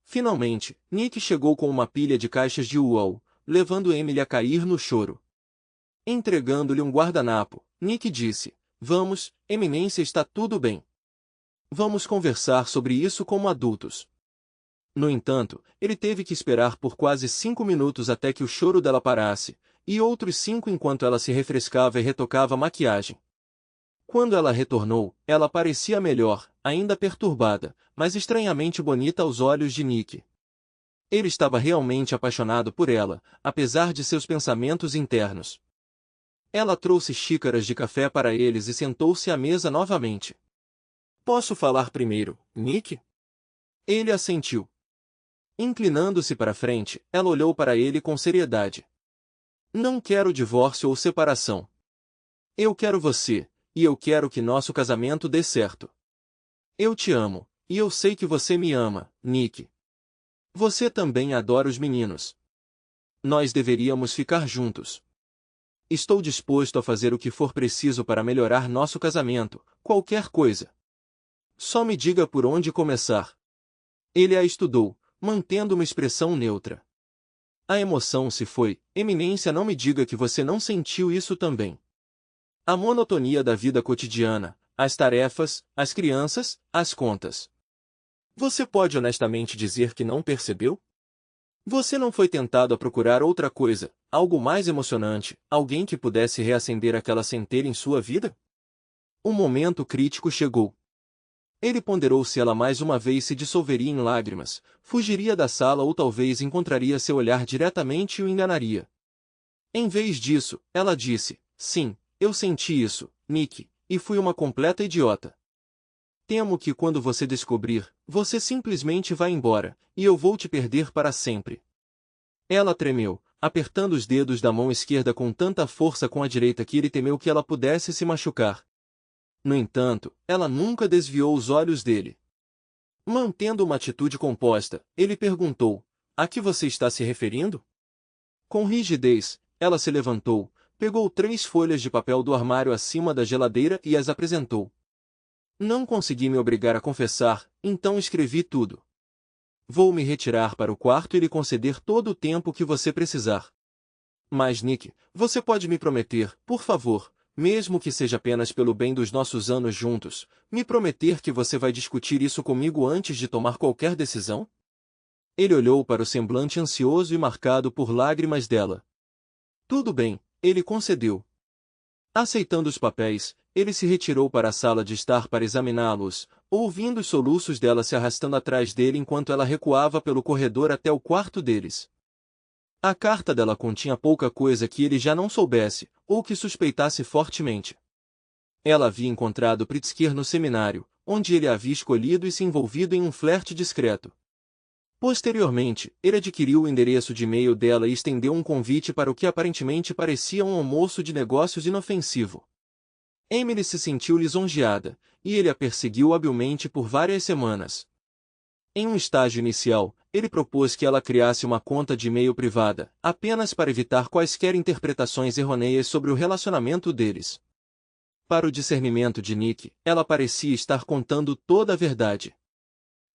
Finalmente, Nick chegou com uma pilha de caixas de uau, levando Emily a cair no choro. Entregando-lhe um guardanapo, Nick disse: vamos, Eminência, está tudo bem. Vamos conversar sobre isso como adultos. No entanto, ele teve que esperar por quase 5 minutos até que o choro dela parasse, e outros 5 enquanto ela se refrescava e retocava a maquiagem. Quando ela retornou, ela parecia melhor, ainda perturbada, mas estranhamente bonita aos olhos de Nick. Ele estava realmente apaixonado por ela, apesar de seus pensamentos internos. Ela trouxe xícaras de café para eles e sentou-se à mesa novamente. Posso falar primeiro, Nick? Ele assentiu. Inclinando-se para frente, ela olhou para ele com seriedade. Não quero divórcio ou separação. Eu quero você, e eu quero que nosso casamento dê certo. Eu te amo, e eu sei que você me ama, Nick. Você também adora os meninos. Nós deveríamos ficar juntos. Estou disposto a fazer o que for preciso para melhorar nosso casamento, qualquer coisa. Só me diga por onde começar. Ele a estudou, mantendo uma expressão neutra. A emoção se foi. Eminência, não me diga que você não sentiu isso também. A monotonia da vida cotidiana, as tarefas, as crianças, as contas. Você pode honestamente dizer que não percebeu? Você não foi tentado a procurar outra coisa, algo mais emocionante, alguém que pudesse reacender aquela centelha em sua vida? O momento crítico chegou. Ele ponderou se ela mais uma vez se dissolveria em lágrimas, fugiria da sala ou talvez encontraria seu olhar diretamente e o enganaria. Em vez disso, ela disse: sim, eu senti isso, Nick, e fui uma completa idiota. Temo que quando você descobrir, você simplesmente vá embora, e eu vou te perder para sempre. Ela tremeu, apertando os dedos da mão esquerda com tanta força com a direita que ele temeu que ela pudesse se machucar. No entanto, ela nunca desviou os olhos dele. Mantendo uma atitude composta, ele perguntou: a que você está se referindo? Com rigidez, ela se levantou, pegou 3 folhas de papel do armário acima da geladeira e as apresentou. Não consegui me obrigar a confessar, então escrevi tudo. Vou me retirar para o quarto e lhe conceder todo o tempo que você precisar. Mas Nick, você pode me prometer, por favor, mesmo que seja apenas pelo bem dos nossos anos juntos, me prometer que você vai discutir isso comigo antes de tomar qualquer decisão? Ele olhou para o semblante ansioso e marcado por lágrimas dela. Tudo bem, ele concedeu. Aceitando os papéis, ele se retirou para a sala de estar para examiná-los, ouvindo os soluços dela se arrastando atrás dele enquanto ela recuava pelo corredor até o quarto deles. A carta dela continha pouca coisa que ele já não soubesse, ou que suspeitasse fortemente. Ela havia encontrado Pritzker no seminário, onde ele a havia escolhido e se envolvido em um flerte discreto. Posteriormente, ele adquiriu o endereço de e-mail dela e estendeu um convite para o que aparentemente parecia um almoço de negócios inofensivo. Emily se sentiu lisonjeada, e ele a perseguiu habilmente por várias semanas. Em um estágio inicial, ele propôs que ela criasse uma conta de e-mail privada, apenas para evitar quaisquer interpretações errôneas sobre o relacionamento deles. Para o discernimento de Nick, ela parecia estar contando toda a verdade.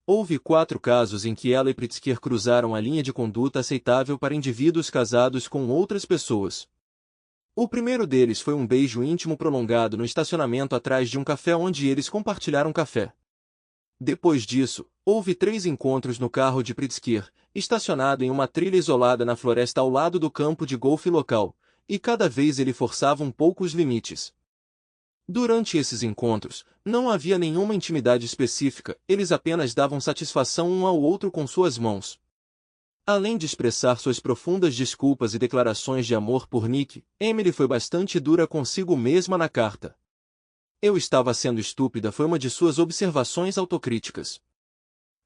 Houve 4 casos em que ela e Pritzker cruzaram a linha de conduta aceitável para indivíduos casados com outras pessoas. O primeiro deles foi um beijo íntimo prolongado no estacionamento atrás de um café onde eles compartilharam café. Depois disso, houve 3 encontros no carro de Pritzker, estacionado em uma trilha isolada na floresta ao lado do campo de golfe local, e cada vez ele forçava um pouco os limites. Durante esses encontros, não havia nenhuma intimidade específica, eles apenas davam satisfação um ao outro com suas mãos. Além de expressar suas profundas desculpas e declarações de amor por Nick, Emily foi bastante dura consigo mesma na carta. "Eu estava sendo estúpida" foi uma de suas observações autocríticas.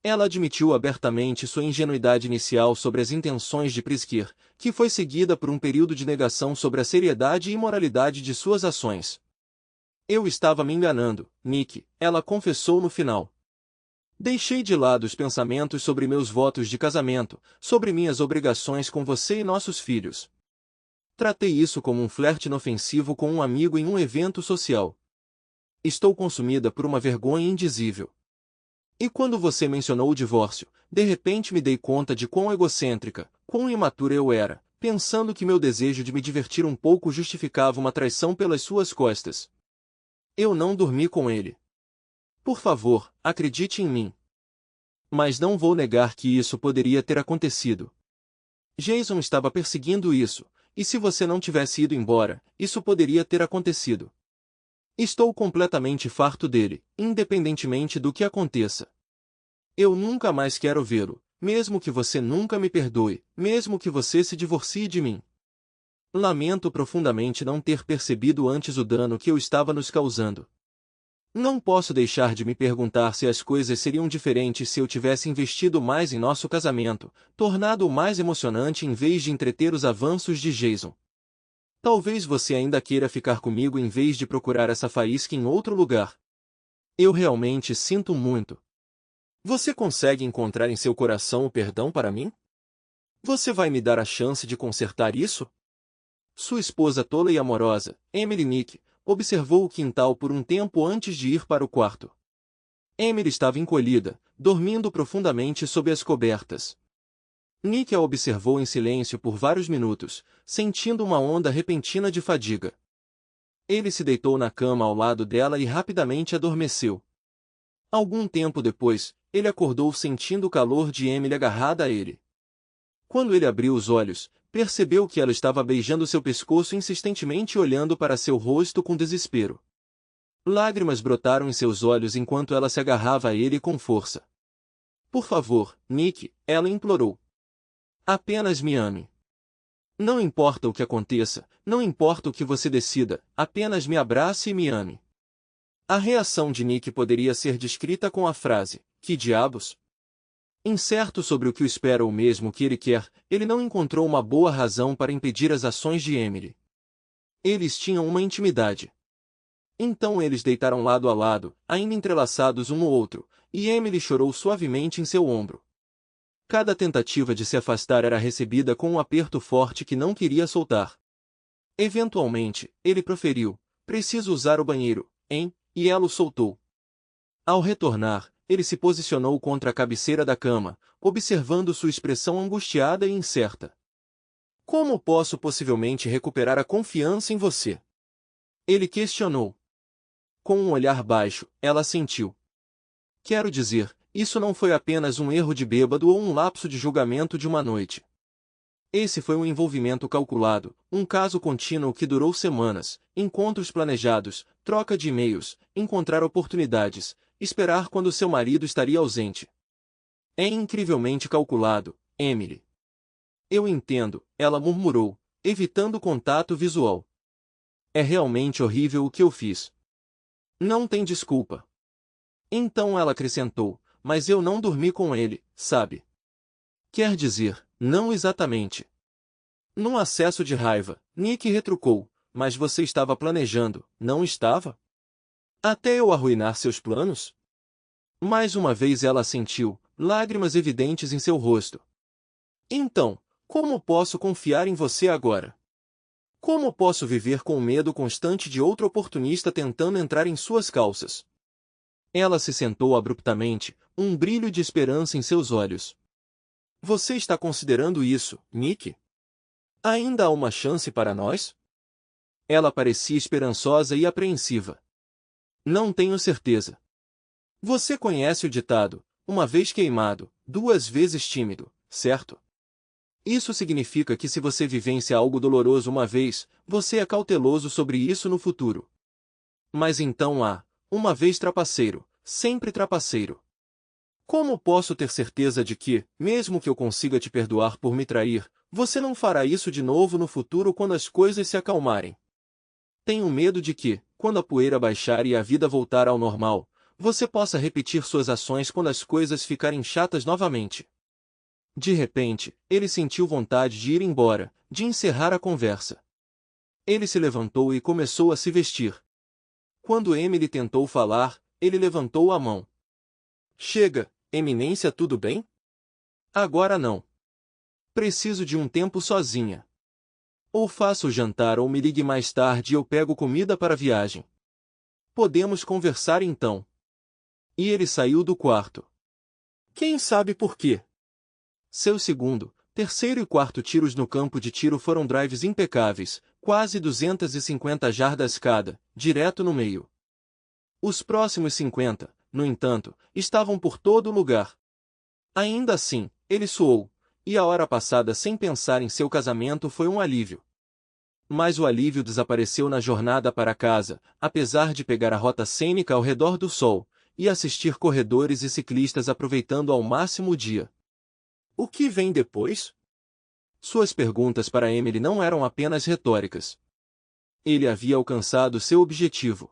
Ela admitiu abertamente sua ingenuidade inicial sobre as intenções de Pritzker, que foi seguida por um período de negação sobre a seriedade e moralidade de suas ações. "Eu estava me enganando, Nick", ela confessou no final. "Deixei de lado os pensamentos sobre meus votos de casamento, sobre minhas obrigações com você e nossos filhos. Tratei isso como um flerte inofensivo com um amigo em um evento social. Estou consumida por uma vergonha indizível. E quando você mencionou o divórcio, de repente me dei conta de quão egocêntrica, quão imatura eu era, pensando que meu desejo de me divertir um pouco justificava uma traição pelas suas costas. Eu não dormi com ele. Por favor, acredite em mim. Mas não vou negar que isso poderia ter acontecido. Jason estava perseguindo isso, e se você não tivesse ido embora, isso poderia ter acontecido. Estou completamente farto dele, independentemente do que aconteça. Eu nunca mais quero vê-lo, mesmo que você nunca me perdoe, mesmo que você se divorcie de mim. Lamento profundamente não ter percebido antes o dano que eu estava nos causando. Não posso deixar de me perguntar se as coisas seriam diferentes se eu tivesse investido mais em nosso casamento, tornado-o mais emocionante em vez de entreter os avanços de Jason. Talvez você ainda queira ficar comigo em vez de procurar essa faísca em outro lugar. Eu realmente sinto muito. Você consegue encontrar em seu coração o perdão para mim? Você vai me dar a chance de consertar isso? Sua esposa tola e amorosa, Emily Nick, observou o quintal por um tempo antes de ir para o quarto. Emily estava encolhida, dormindo profundamente sob as cobertas. Nick a observou em silêncio por vários minutos, sentindo uma onda repentina de fadiga. Ele se deitou na cama ao lado dela e rapidamente adormeceu. Algum tempo depois, ele acordou sentindo o calor de Emily agarrada a ele. Quando ele abriu os olhos, percebeu que ela estava beijando seu pescoço insistentemente e olhando para seu rosto com desespero. Lágrimas brotaram em seus olhos enquanto ela se agarrava a ele com força. "Por favor, Nick", ela implorou. "Apenas me ame. Não importa o que aconteça, não importa o que você decida, apenas me abrace e me ame." A reação de Nick poderia ser descrita com a frase: "Que diabos?" Incerto sobre o que o espera ou mesmo o que ele quer, ele não encontrou uma boa razão para impedir as ações de Emily. Eles tinham uma intimidade. Então eles deitaram lado a lado, ainda entrelaçados um no outro, e Emily chorou suavemente em seu ombro. Cada tentativa de se afastar era recebida com um aperto forte que não queria soltar. Eventualmente, ele proferiu: "Preciso usar o banheiro, hein?", e ela o soltou. Ao retornar, ele se posicionou contra a cabeceira da cama, observando sua expressão angustiada e incerta. "Como posso possivelmente recuperar a confiança em você?" ele questionou. Com um olhar baixo, ela assentiu. "Quero dizer, isso não foi apenas um erro de bêbado ou um lapso de julgamento de uma noite. Esse foi um envolvimento calculado, um caso contínuo que durou semanas, encontros planejados, troca de e-mails, encontrar oportunidades, esperar quando seu marido estaria ausente. É incrivelmente calculado, Emily." "Eu entendo", ela murmurou, evitando contato visual. "É realmente horrível o que eu fiz. Não tem desculpa." Então ela acrescentou: "Mas eu não dormi com ele, sabe?" "Quer dizer, não exatamente." Num acesso de raiva, Nick retrucou: "Mas você estava planejando, não estava? Até eu arruinar seus planos?" Mais uma vez ela assentiu, lágrimas evidentes em seu rosto. Então, como posso confiar em você agora? Como posso viver com o medo constante de outro oportunista tentando entrar em suas calças? Ela se sentou abruptamente, um brilho de esperança em seus olhos. Você está considerando isso, Nick? Ainda há uma chance para nós? Ela parecia esperançosa e apreensiva. Não tenho certeza. Você conhece o ditado, uma vez queimado, duas vezes tímido, certo? Isso significa que se você vivencia algo doloroso uma vez, você é cauteloso sobre isso no futuro. Mas então há, uma vez trapaceiro, sempre trapaceiro. Como posso ter certeza de que, mesmo que eu consiga te perdoar por me trair, você não fará isso de novo no futuro quando as coisas se acalmarem? Tenho medo de que, quando a poeira baixar e a vida voltar ao normal, você possa repetir suas ações quando as coisas ficarem chatas novamente. De repente, ele sentiu vontade de ir embora, de encerrar a conversa. Ele se levantou e começou a se vestir. Quando Emily tentou falar, ele levantou a mão. Chega, Eminência, tudo bem? Agora não. Preciso de um tempo sozinha. Ou faço o jantar ou me ligue mais tarde e eu pego comida para a viagem. Podemos conversar então. E ele saiu do quarto. Quem sabe por quê? Seu segundo, terceiro e quarto tiros no campo de tiro foram drives impecáveis, quase 250 jardas cada, direto no meio. Os próximos 50, no entanto, estavam por todo lugar. Ainda assim, ele suou, e a hora passada sem pensar em seu casamento foi um alívio. Mas o alívio desapareceu na jornada para casa, apesar de pegar a rota cênica ao redor do sol, e assistir corredores e ciclistas aproveitando ao máximo o dia. O que vem depois? Suas perguntas para Emily não eram apenas retóricas. Ele havia alcançado seu objetivo.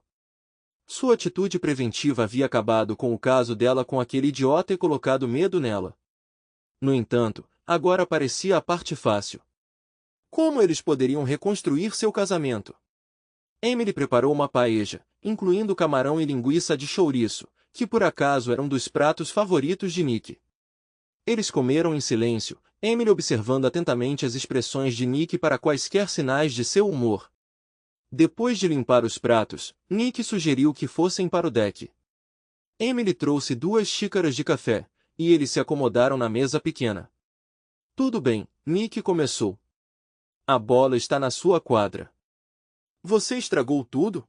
Sua atitude preventiva havia acabado com o caso dela com aquele idiota e colocado medo nela. No entanto, agora parecia a parte fácil. Como eles poderiam reconstruir seu casamento? Emily preparou uma paella, incluindo camarão e linguiça de chouriço, que por acaso era um dos pratos favoritos de Nick. Eles comeram em silêncio, Emily observando atentamente as expressões de Nick para quaisquer sinais de seu humor. Depois de limpar os pratos, Nick sugeriu que fossem para o deck. Emily trouxe 2 xícaras de café, e eles se acomodaram na mesa pequena. Tudo bem, Nick começou. A bola está na sua quadra. Você estragou tudo?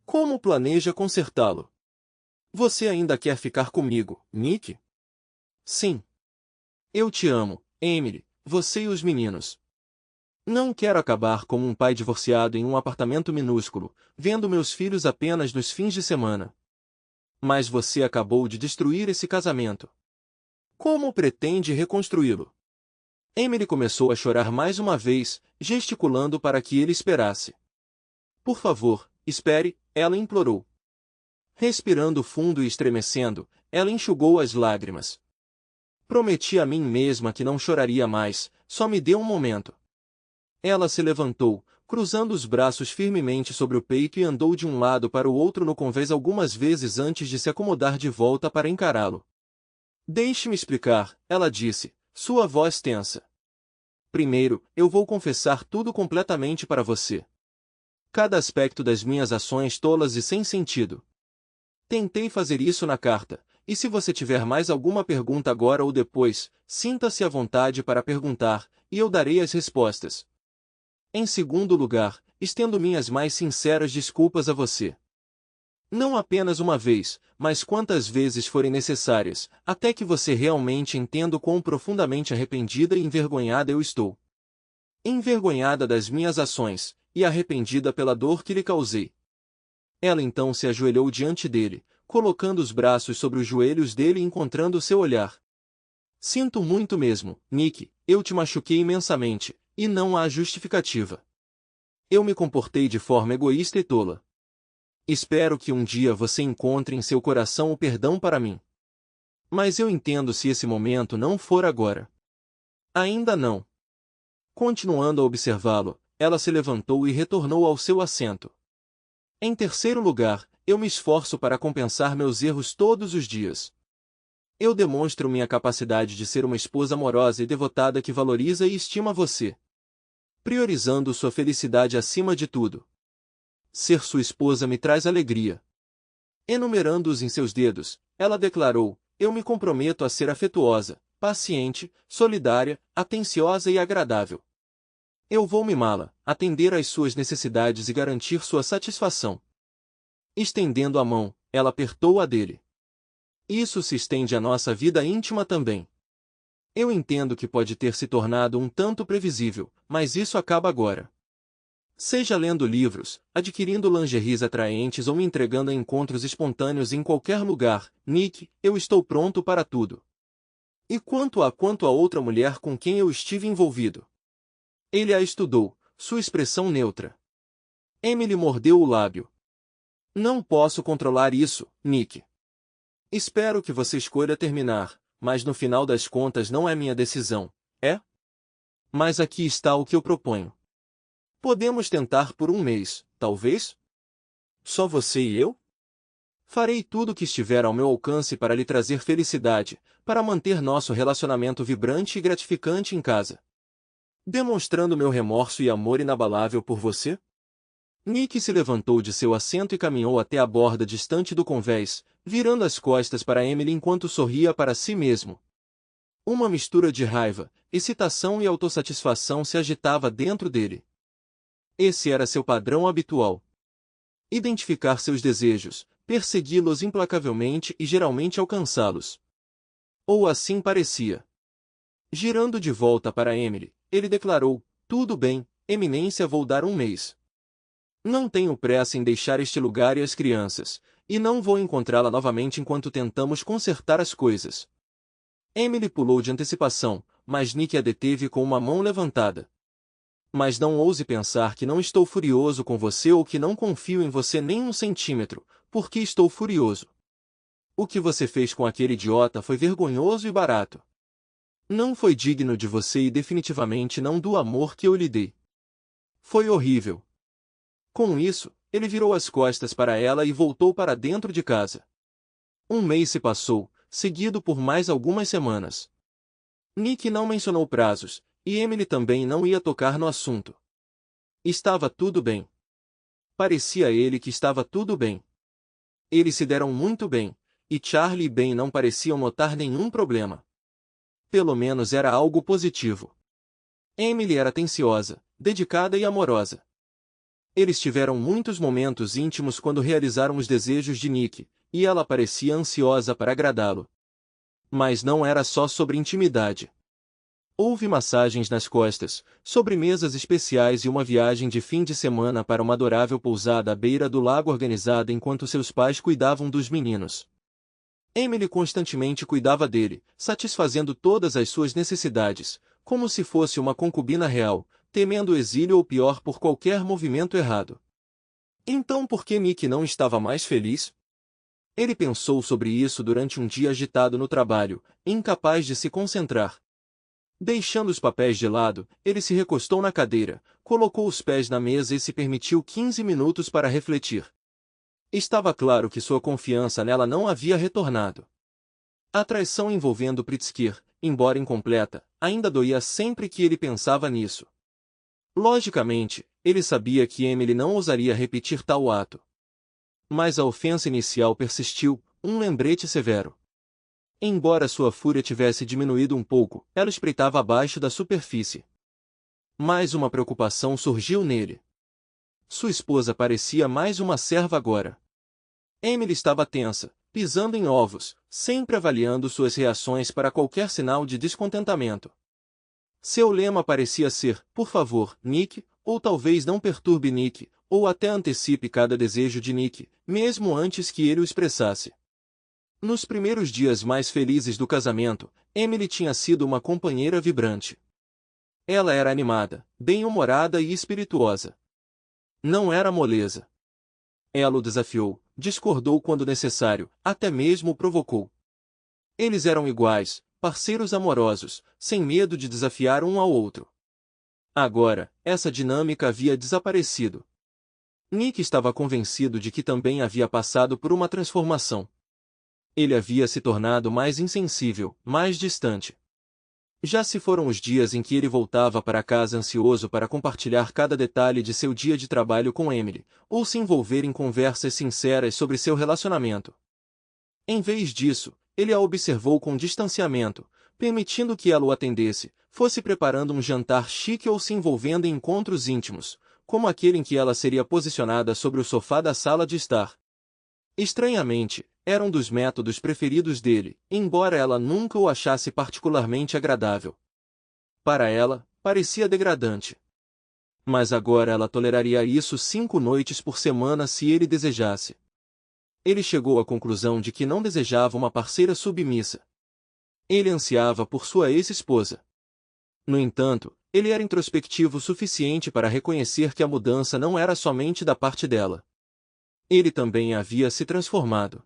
Como planeja consertá-lo? Você ainda quer ficar comigo, Nick? Sim. Eu te amo, Emily, você e os meninos. Não quero acabar como um pai divorciado em um apartamento minúsculo, vendo meus filhos apenas nos fins de semana. Mas você acabou de destruir esse casamento. Como pretende reconstruí-lo? Emily começou a chorar mais uma vez, gesticulando para que ele esperasse. Por favor, espere, ela implorou. Respirando fundo e estremecendo, ela enxugou as lágrimas. Prometi a mim mesma que não choraria mais, só me dê um momento. Ela se levantou, cruzando os braços firmemente sobre o peito e andou de um lado para o outro no convés algumas vezes antes de se acomodar de volta para encará-lo. Deixe-me explicar, ela disse, sua voz tensa. Primeiro, eu vou confessar tudo completamente para você. Cada aspecto das minhas ações tolas e sem sentido. Tentei fazer isso na carta, e se você tiver mais alguma pergunta agora ou depois, sinta-se à vontade para perguntar, e eu darei as respostas. Em segundo lugar, estendo minhas mais sinceras desculpas a você. Não apenas uma vez, mas quantas vezes forem necessárias, até que você realmente entenda o quão profundamente arrependida e envergonhada eu estou. Envergonhada das minhas ações, e arrependida pela dor que lhe causei. Ela então se ajoelhou diante dele, colocando os braços sobre os joelhos dele e encontrando seu olhar. Sinto muito mesmo, Nick, eu te machuquei imensamente, e não há justificativa. Eu me comportei de forma egoísta e tola. Espero que um dia você encontre em seu coração o perdão para mim. Mas eu entendo se esse momento não for agora. Ainda não. Continuando a observá-lo, ela se levantou e retornou ao seu assento. Em terceiro lugar, eu me esforço para compensar meus erros todos os dias. Eu demonstro minha capacidade de ser uma esposa amorosa e devotada que valoriza e estima você, priorizando sua felicidade acima de tudo. Ser sua esposa me traz alegria. Enumerando-os em seus dedos, ela declarou: eu me comprometo a ser afetuosa, paciente, solidária, atenciosa e agradável. Eu vou mimá-la, atender às suas necessidades e garantir sua satisfação. Estendendo a mão, ela apertou a dele. Isso se estende à nossa vida íntima também. Eu entendo que pode ter se tornado um tanto previsível, mas isso acaba agora. Seja lendo livros, adquirindo lingeries atraentes ou me entregando a encontros espontâneos em qualquer lugar, Nick, eu estou pronto para tudo. E quanto a outra mulher com quem eu estive envolvido? Ele a estudou, sua expressão neutra. Emily mordeu o lábio. Não posso controlar isso, Nick. Espero que você escolha terminar, mas no final das contas não é minha decisão, é? Mas aqui está o que eu proponho. Podemos tentar por um mês, talvez? Só você e eu? Farei tudo o que estiver ao meu alcance para lhe trazer felicidade, para manter nosso relacionamento vibrante e gratificante em casa. Demonstrando meu remorso e amor inabalável por você? Nick se levantou de seu assento e caminhou até a borda distante do convés, virando as costas para Emily enquanto sorria para si mesmo. Uma mistura de raiva, excitação e autossatisfação se agitava dentro dele. Esse era seu padrão habitual. Identificar seus desejos, persegui-los implacavelmente e geralmente alcançá-los. Ou assim parecia. Girando de volta para Emily, ele declarou: tudo bem, Eminência, vou dar um mês. Não tenho pressa em deixar este lugar e as crianças, e não vou encontrá-la novamente enquanto tentamos consertar as coisas. Emily pulou de antecipação, mas Nick a deteve com uma mão levantada. Mas não ouse pensar que não estou furioso com você ou que não confio em você nem um centímetro, porque estou furioso. O que você fez com aquele idiota foi vergonhoso e barato. Não foi digno de você e definitivamente não do amor que eu lhe dei. Foi horrível. Com isso, ele virou as costas para ela e voltou para dentro de casa. Um mês se passou, seguido por mais algumas semanas. Nick não mencionou prazos, e Emily também não ia tocar no assunto. Estava tudo bem. Parecia a ele que estava tudo bem. Eles se deram muito bem, e Charlie e Ben não pareciam notar nenhum problema. Pelo menos era algo positivo. Emily era atenciosa, dedicada e amorosa. Eles tiveram muitos momentos íntimos quando realizaram os desejos de Nick, e ela parecia ansiosa para agradá-lo. Mas não era só sobre intimidade. Houve massagens nas costas, sobremesas especiais e uma viagem de fim de semana para uma adorável pousada à beira do lago organizada enquanto seus pais cuidavam dos meninos. Emily constantemente cuidava dele, satisfazendo todas as suas necessidades, como se fosse uma concubina real, temendo o exílio ou pior por qualquer movimento errado. Então por que Nick não estava mais feliz? Ele pensou sobre isso durante um dia agitado no trabalho, incapaz de se concentrar. Deixando os papéis de lado, ele se recostou na cadeira, colocou os pés na mesa e se permitiu 15 minutos para refletir. Estava claro que sua confiança nela não havia retornado. A traição envolvendo Pritzker, embora incompleta, ainda doía sempre que ele pensava nisso. Logicamente, ele sabia que Emily não ousaria repetir tal ato. Mas a ofensa inicial persistiu, um lembrete severo. Embora sua fúria tivesse diminuído um pouco, ela espreitava abaixo da superfície. Mais uma preocupação surgiu nele. Sua esposa parecia mais uma serva agora. Emily estava tensa, pisando em ovos, sempre avaliando suas reações para qualquer sinal de descontentamento. Seu lema parecia ser: por favor, Nick, ou talvez não perturbe Nick, ou até antecipe cada desejo de Nick, mesmo antes que ele o expressasse. Nos primeiros dias mais felizes do casamento, Emily tinha sido uma companheira vibrante. Ela era animada, bem-humorada e espirituosa. Não era moleza. Ela o desafiou, discordou quando necessário, até mesmo o provocou. Eles eram iguais, parceiros amorosos, sem medo de desafiar um ao outro. Agora, essa dinâmica havia desaparecido. Nick estava convencido de que também havia passado por uma transformação. Ele havia se tornado mais insensível, mais distante. Já se foram os dias em que ele voltava para casa ansioso para compartilhar cada detalhe de seu dia de trabalho com Emily, ou se envolver em conversas sinceras sobre seu relacionamento. Em vez disso, ele a observou com distanciamento, permitindo que ela o atendesse, fosse preparando um jantar chique ou se envolvendo em encontros íntimos, como aquele em que ela seria posicionada sobre o sofá da sala de estar. Estranhamente, era um dos métodos preferidos dele, embora ela nunca o achasse particularmente agradável. Para ela, parecia degradante. Mas agora ela toleraria isso 5 noites por semana se ele desejasse. Ele chegou à conclusão de que não desejava uma parceira submissa. Ele ansiava por sua ex-esposa. No entanto, ele era introspectivo o suficiente para reconhecer que a mudança não era somente da parte dela. Ele também havia se transformado.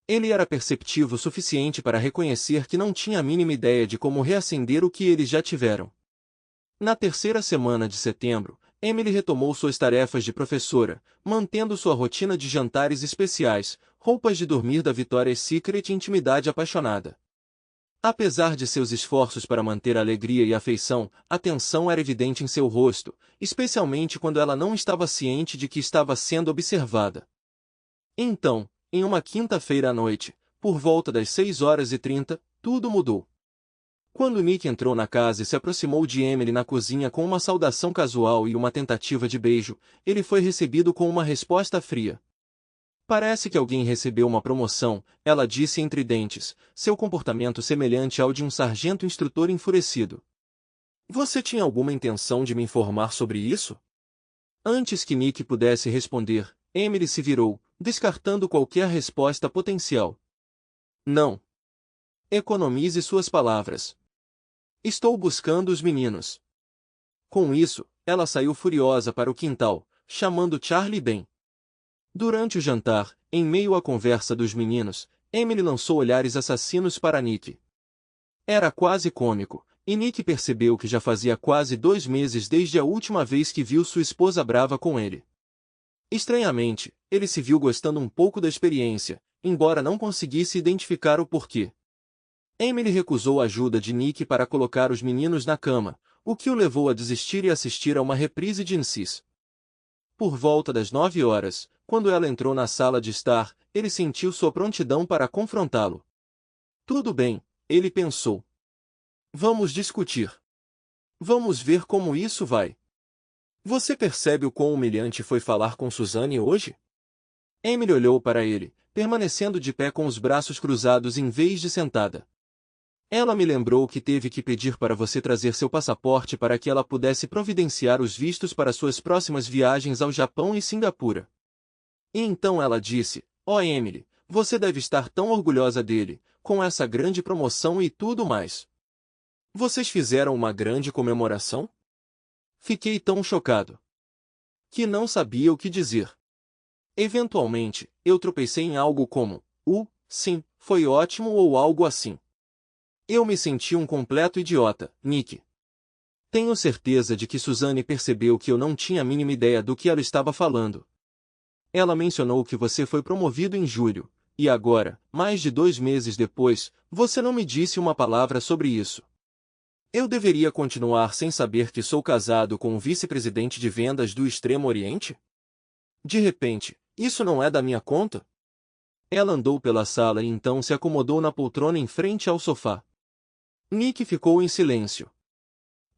Ele era perceptivo o suficiente para reconhecer que não tinha a mínima ideia de como reacender o que eles já tiveram. Na terceira semana de setembro, Emily retomou suas tarefas de professora, mantendo sua rotina de jantares especiais, roupas de dormir da Victoria's Secret e intimidade apaixonada. Apesar de seus esforços para manter a alegria e a afeição, a tensão era evidente em seu rosto, especialmente quando ela não estava ciente de que estava sendo observada. Então, em uma quinta-feira à noite, por volta das 6h30, tudo mudou. Quando Nick entrou na casa e se aproximou de Emily na cozinha com uma saudação casual e uma tentativa de beijo, ele foi recebido com uma resposta fria. Parece que alguém recebeu uma promoção, ela disse entre dentes, seu comportamento semelhante ao de um sargento instrutor enfurecido. Você tinha alguma intenção de me informar sobre isso? Antes que Nick pudesse responder, Emily se virou, descartando qualquer resposta potencial. Não. Economize suas palavras. Estou buscando os meninos. Com isso, ela saiu furiosa para o quintal, chamando Charlie Ben. Durante o jantar, em meio à conversa dos meninos, Emily lançou olhares assassinos para Nick. Era quase cômico, e Nick percebeu que já fazia quase 2 meses desde a última vez que viu sua esposa brava com ele. Estranhamente, ele se viu gostando um pouco da experiência, embora não conseguisse identificar o porquê. Emily recusou a ajuda de Nick para colocar os meninos na cama, o que o levou a desistir e assistir a uma reprise de Incis. Por volta das 9 horas, quando ela entrou na sala de estar, ele sentiu sua prontidão para confrontá-lo. Tudo bem, ele pensou. Vamos discutir. Vamos ver como isso vai. Você percebe o quão humilhante foi falar com Suzanne hoje? Emily olhou para ele, permanecendo de pé com os braços cruzados em vez de sentada. Ela me lembrou que teve que pedir para você trazer seu passaporte para que ela pudesse providenciar os vistos para suas próximas viagens ao Japão e Singapura. E então ela disse, Emily, você deve estar tão orgulhosa dele, com essa grande promoção e tudo mais. Vocês fizeram uma grande comemoração? Fiquei tão chocado que não sabia o que dizer. Eventualmente, eu tropecei em algo como, sim, foi ótimo ou algo assim. Eu me senti um completo idiota, Nick. Tenho certeza de que Suzanne percebeu que eu não tinha a mínima ideia do que ela estava falando. Ela mencionou que você foi promovido em julho, e agora, mais de 2 meses depois, você não me disse uma palavra sobre isso. Eu deveria continuar sem saber que sou casado com um vice-presidente de vendas do Extremo Oriente? De repente, isso não é da minha conta? Ela andou pela sala e então se acomodou na poltrona em frente ao sofá. Nick ficou em silêncio.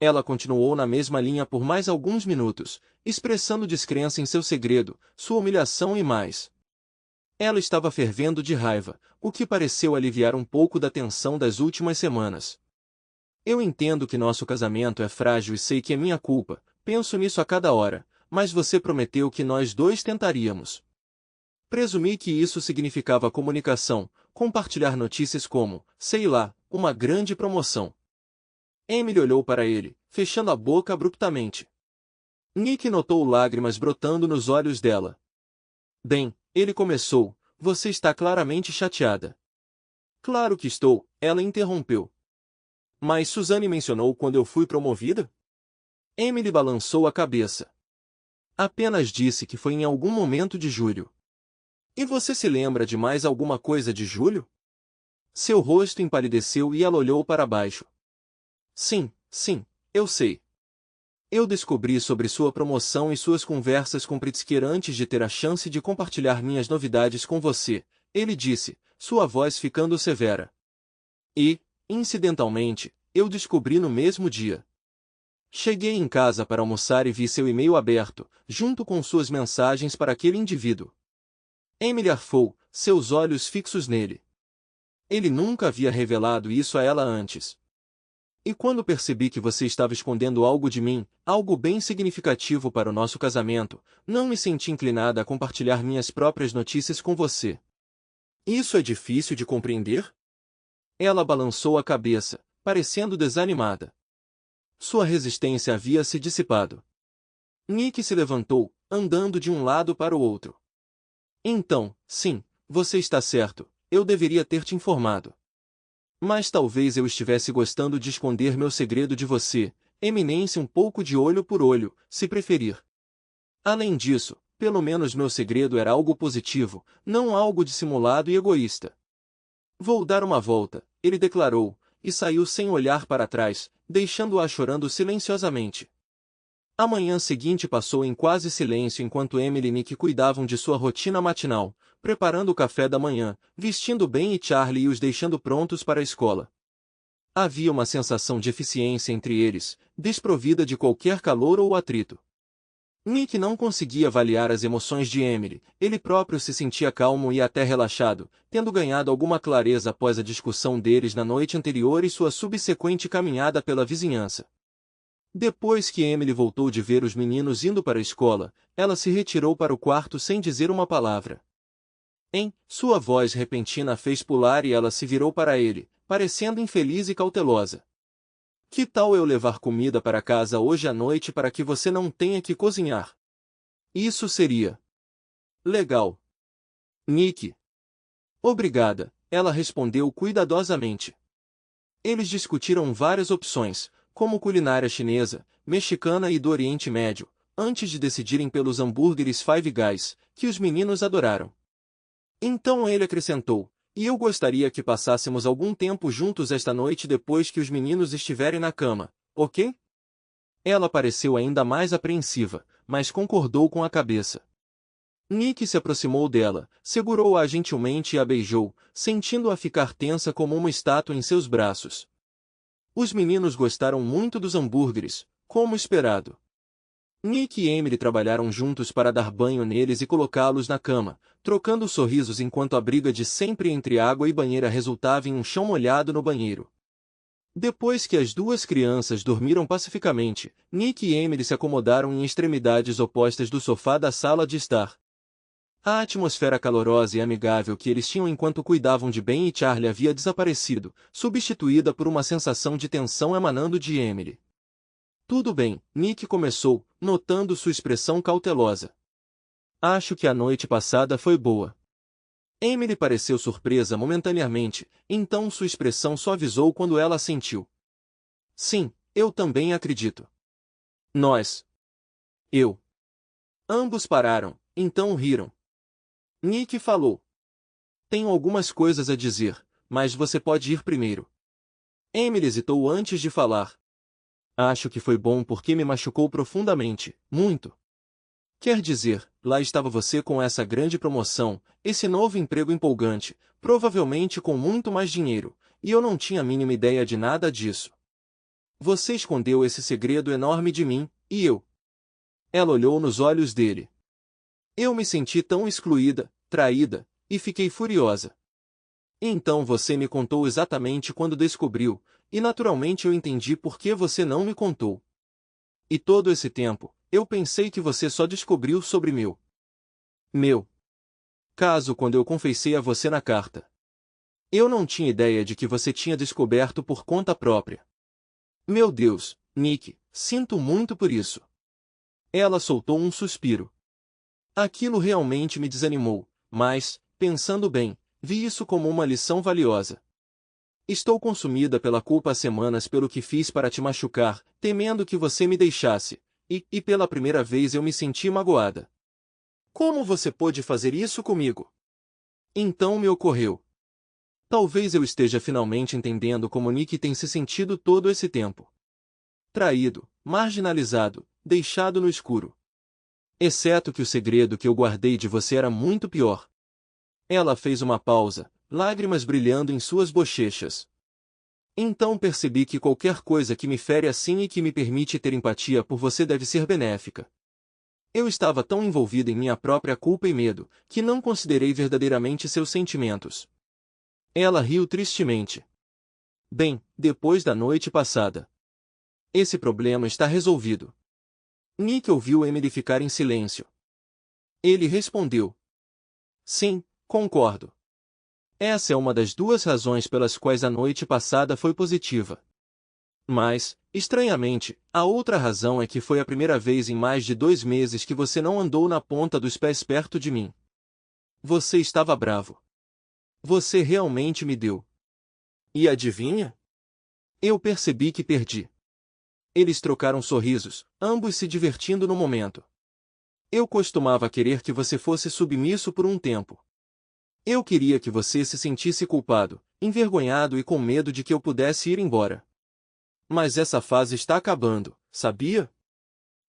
Ela continuou na mesma linha por mais alguns minutos, expressando descrença em seu segredo, sua humilhação e mais. Ela estava fervendo de raiva, o que pareceu aliviar um pouco da tensão das últimas semanas. Eu entendo que nosso casamento é frágil e sei que é minha culpa, penso nisso a cada hora, mas você prometeu que nós dois tentaríamos. Presumi que isso significava comunicação, compartilhar notícias como, sei lá, uma grande promoção. Emily olhou para ele, fechando a boca abruptamente. Nick notou lágrimas brotando nos olhos dela. Bem, ele começou, você está claramente chateada. Claro que estou, ela interrompeu. Mas Suzanne mencionou quando eu fui promovida? Emily balançou a cabeça. Apenas disse que foi em algum momento de julho. E você se lembra de mais alguma coisa de Júlio? Seu rosto empalideceu e ela olhou para baixo. Sim, sim, eu sei. Eu descobri sobre sua promoção e suas conversas com Pritzker antes de ter a chance de compartilhar minhas novidades com você, ele disse, sua voz ficando severa. E, incidentalmente, eu descobri no mesmo dia. Cheguei em casa para almoçar e vi seu e-mail aberto, junto com suas mensagens para aquele indivíduo. Emily arfou, seus olhos fixos nele. Ele nunca havia revelado isso a ela antes. E quando percebi que você estava escondendo algo de mim, algo bem significativo para o nosso casamento, não me senti inclinada a compartilhar minhas próprias notícias com você. Isso é difícil de compreender? Ela balançou a cabeça, parecendo desanimada. Sua resistência havia se dissipado. Nick se levantou, andando de um lado para o outro. Então, sim, você está certo, eu deveria ter te informado. Mas talvez eu estivesse gostando de esconder meu segredo de você, Eminência, um pouco de olho por olho, se preferir. Além disso, pelo menos meu segredo era algo positivo, não algo dissimulado e egoísta. Vou dar uma volta, ele declarou, e saiu sem olhar para trás, deixando-a chorando silenciosamente. A manhã seguinte passou em quase silêncio enquanto Emily e Nick cuidavam de sua rotina matinal, preparando o café da manhã, vestindo Ben e Charlie e os deixando prontos para a escola. Havia uma sensação de eficiência entre eles, desprovida de qualquer calor ou atrito. Nick não conseguia avaliar as emoções de Emily, ele próprio se sentia calmo e até relaxado, tendo ganhado alguma clareza após a discussão deles na noite anterior e sua subsequente caminhada pela vizinhança. Depois que Emily voltou de ver os meninos indo para a escola, ela se retirou para o quarto sem dizer uma palavra. Sua voz repentina a fez pular e ela se virou para ele, parecendo infeliz e cautelosa. Que tal eu levar comida para casa hoje à noite para que você não tenha que cozinhar? Isso seria legal. Nick. Obrigada, ela respondeu cuidadosamente. Eles discutiram várias opções, como culinária chinesa, mexicana e do Oriente Médio, antes de decidirem pelos hambúrgueres Five Guys, que os meninos adoraram. Então ele acrescentou, e eu gostaria que passássemos algum tempo juntos esta noite depois que os meninos estiverem na cama, ok? Ela pareceu ainda mais apreensiva, mas concordou com a cabeça. Nick se aproximou dela, segurou-a gentilmente e a beijou, sentindo-a ficar tensa como uma estátua em seus braços. Os meninos gostaram muito dos hambúrgueres, como esperado. Nick e Emily trabalharam juntos para dar banho neles e colocá-los na cama, trocando sorrisos enquanto a briga de sempre entre água e banheira resultava em um chão molhado no banheiro. Depois que as duas crianças dormiram pacificamente, Nick e Emily se acomodaram em extremidades opostas do sofá da sala de estar. A atmosfera calorosa e amigável que eles tinham enquanto cuidavam de Ben e Charlie havia desaparecido, substituída por uma sensação de tensão emanando de Emily. Tudo bem, Nick começou, notando sua expressão cautelosa. Acho que a noite passada foi boa. Emily pareceu surpresa momentaneamente, então sua expressão suavizou quando ela assentiu. Sim, eu também acredito. Nós. Eu. Ambos pararam, então riram. Nick falou. Tenho algumas coisas a dizer, mas você pode ir primeiro. Emily hesitou antes de falar. Acho que foi bom porque me machucou profundamente, muito. Quer dizer, lá estava você com essa grande promoção, esse novo emprego empolgante, provavelmente com muito mais dinheiro, e eu não tinha a mínima ideia de nada disso. Você escondeu esse segredo enorme de mim, e eu. Ela olhou nos olhos dele. Eu me senti tão excluída, traída, e fiquei furiosa. Então você me contou exatamente quando descobriu, e naturalmente eu entendi por que você não me contou. E todo esse tempo, eu pensei que você só descobriu sobre meu caso quando eu confessei a você na carta. Eu não tinha ideia de que você tinha descoberto por conta própria. Meu Deus, Nick, sinto muito por isso. Ela soltou um suspiro. Aquilo realmente me desanimou, mas, pensando bem, vi isso como uma lição valiosa. Estou consumida pela culpa há semanas pelo que fiz para te machucar, temendo que você me deixasse, e pela primeira vez eu me senti magoada. Como você pôde fazer isso comigo? Então me ocorreu. Talvez eu esteja finalmente entendendo como Nick tem se sentido todo esse tempo. Traído, marginalizado, deixado no escuro. Exceto que o segredo que eu guardei de você era muito pior. Ela fez uma pausa, lágrimas brilhando em suas bochechas. Então percebi que qualquer coisa que me fere assim e que me permite ter empatia por você deve ser benéfica. Eu estava tão envolvido em minha própria culpa e medo, que não considerei verdadeiramente seus sentimentos. Ela riu tristemente. Bem, depois da noite passada. Esse problema está resolvido. Nick ouviu Emily ficar em silêncio. Ele respondeu. Sim, concordo. Essa é uma das duas razões pelas quais a noite passada foi positiva. Mas, estranhamente, a outra razão é que foi a primeira vez em mais de 2 meses que você não andou na ponta dos pés perto de mim. Você estava bravo. Você realmente me deu. E adivinha? Eu percebi que perdi. Eles trocaram sorrisos, ambos se divertindo no momento. Eu costumava querer que você fosse submisso por um tempo. Eu queria que você se sentisse culpado, envergonhado e com medo de que eu pudesse ir embora. Mas essa fase está acabando, sabia?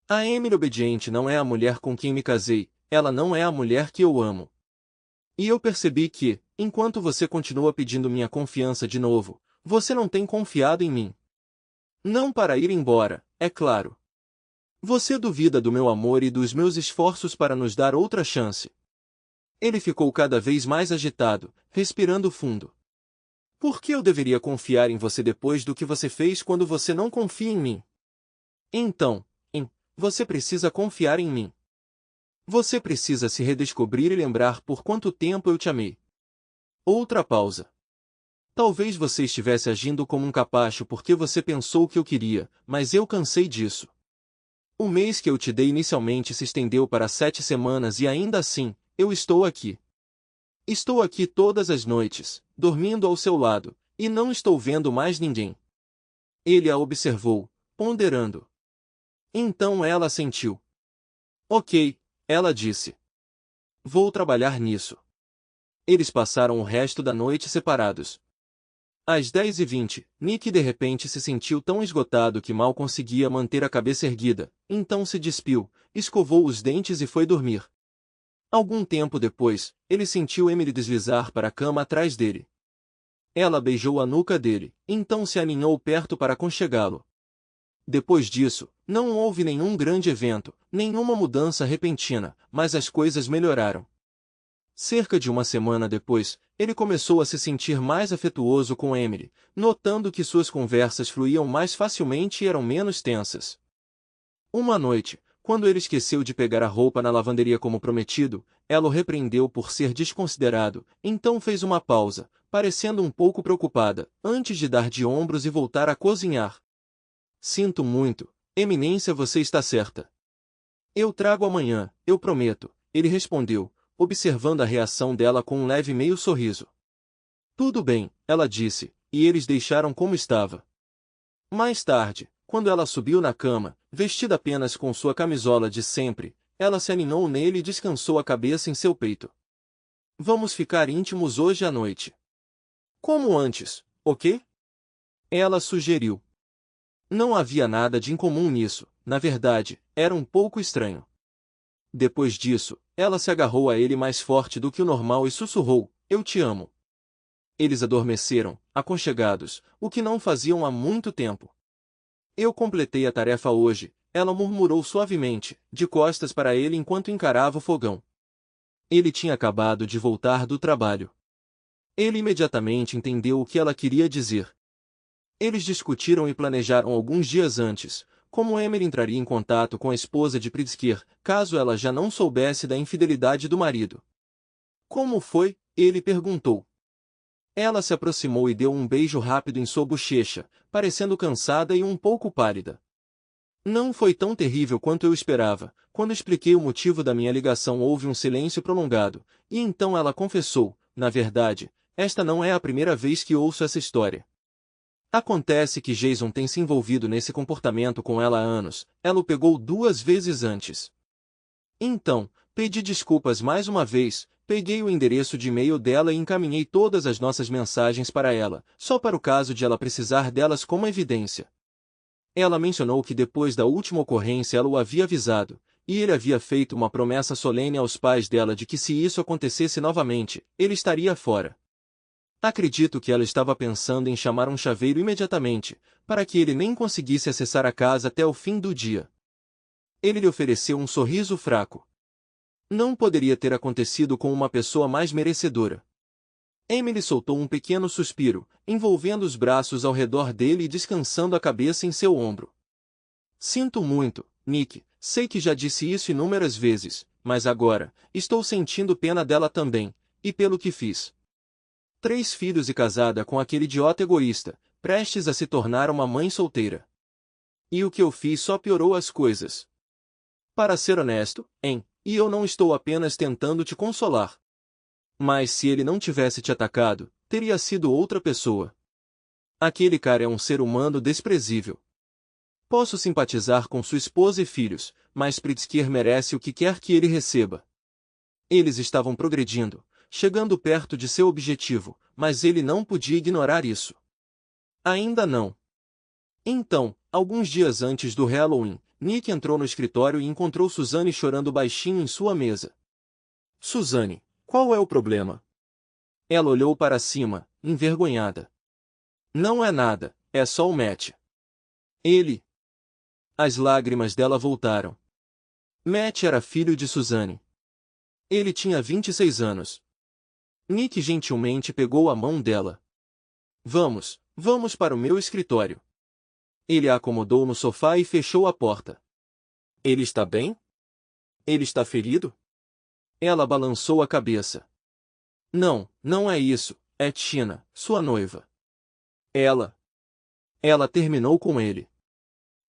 A Emily obediente não é a mulher com quem me casei, ela não é a mulher que eu amo. E eu percebi que, enquanto você continua pedindo minha confiança de novo, você não tem confiado em mim. Não para ir embora, é claro. Você duvida do meu amor e dos meus esforços para nos dar outra chance. Ele ficou cada vez mais agitado, respirando fundo. Por que eu deveria confiar em você depois do que você fez quando você não confia em mim? Então, você precisa confiar em mim. Você precisa se redescobrir e lembrar por quanto tempo eu te amei. Outra pausa. Talvez você estivesse agindo como um capacho porque você pensou o que eu queria, mas eu cansei disso. O mês que eu te dei inicialmente se estendeu para 7 semanas e ainda assim, eu estou aqui. Estou aqui todas as noites, dormindo ao seu lado, e não estou vendo mais ninguém. Ele a observou, ponderando. Então ela assentiu. Ok, ela disse. Vou trabalhar nisso. Eles passaram o resto da noite separados. Às 10h20, Nick de repente se sentiu tão esgotado que mal conseguia manter a cabeça erguida, então se despiu, escovou os dentes e foi dormir. Algum tempo depois, ele sentiu Emily deslizar para a cama atrás dele. Ela beijou a nuca dele, então se aninhou perto para aconchegá-lo. Depois disso, não houve nenhum grande evento, nenhuma mudança repentina, mas as coisas melhoraram. Cerca de uma semana depois, ele começou a se sentir mais afetuoso com Emily, notando que suas conversas fluíam mais facilmente e eram menos tensas. Uma noite, quando ele esqueceu de pegar a roupa na lavanderia como prometido, ela o repreendeu por ser desconsiderado, então fez uma pausa, parecendo um pouco preocupada, antes de dar de ombros e voltar a cozinhar. Sinto muito, Eminência, você está certa. Eu trago amanhã, eu prometo, ele respondeu, observando a reação dela com um leve meio sorriso. Tudo bem, ela disse, e eles deixaram como estava. Mais tarde, quando ela subiu na cama, vestida apenas com sua camisola de sempre, ela se aninhou nele e descansou a cabeça em seu peito. Vamos ficar íntimos hoje à noite. Como antes, ok? Ela sugeriu. Não havia nada de incomum nisso, na verdade, era um pouco estranho. Depois disso, ela se agarrou a ele mais forte do que o normal e sussurrou, eu te amo. Eles adormeceram, aconchegados, o que não faziam há muito tempo. Eu completei a tarefa hoje, ela murmurou suavemente, de costas para ele enquanto encarava o fogão. Ele tinha acabado de voltar do trabalho. Ele imediatamente entendeu o que ela queria dizer. Eles discutiram e planejaram alguns dias antes, como Emily entraria em contato com a esposa de Pritzker, caso ela já não soubesse da infidelidade do marido. Como foi? Ele perguntou. Ela se aproximou e deu um beijo rápido em sua bochecha, parecendo cansada e um pouco pálida. Não foi tão terrível quanto eu esperava. Quando expliquei o motivo da minha ligação houve um silêncio prolongado, e então ela confessou, na verdade, esta não é a primeira vez que ouço essa história. Acontece que Jason tem se envolvido nesse comportamento com ela há anos, ela o pegou 2 vezes antes. Então, Pedi desculpas mais uma vez, peguei o endereço de e-mail dela e encaminhei todas as nossas mensagens para ela, só para o caso de ela precisar delas como evidência. Ela mencionou que depois da última ocorrência ela o havia avisado, e ele havia feito uma promessa solene aos pais dela de que se isso acontecesse novamente, ele estaria fora. Acredito que ela estava pensando em chamar um chaveiro imediatamente, para que ele nem conseguisse acessar a casa até o fim do dia. Ele lhe ofereceu um sorriso fraco. Não poderia ter acontecido com uma pessoa mais merecedora. Emily soltou um pequeno suspiro, envolvendo os braços ao redor dele e descansando a cabeça em seu ombro. Sinto muito, Nick, sei que já disse isso inúmeras vezes, mas agora, estou sentindo pena dela também, e pelo que fiz. 3 filhos e casada com aquele idiota egoísta, prestes a se tornar uma mãe solteira. E o que eu fiz só piorou as coisas. Para ser honesto, e eu não estou apenas tentando te consolar. Mas se ele não tivesse te atacado, teria sido outra pessoa. Aquele cara é um ser humano desprezível. Posso simpatizar com sua esposa e filhos, mas Pritzker merece o que quer que ele receba. Eles estavam progredindo, chegando perto de seu objetivo, mas ele não podia ignorar isso. Ainda não. Então, alguns dias antes do Halloween, Nick entrou no escritório e encontrou Suzanne chorando baixinho em sua mesa. Suzanne, qual é o problema? Ela olhou para cima, envergonhada. Não é nada, é só o Matt. Ele. As lágrimas dela voltaram. Matt era filho de Suzanne. Ele tinha 26 anos. Nick gentilmente pegou a mão dela. Vamos para o meu escritório. Ele a acomodou no sofá e fechou a porta. Ele está bem? Ele está ferido? Ela balançou a cabeça. Não, não é isso, é Tina, sua noiva. Ela terminou com ele.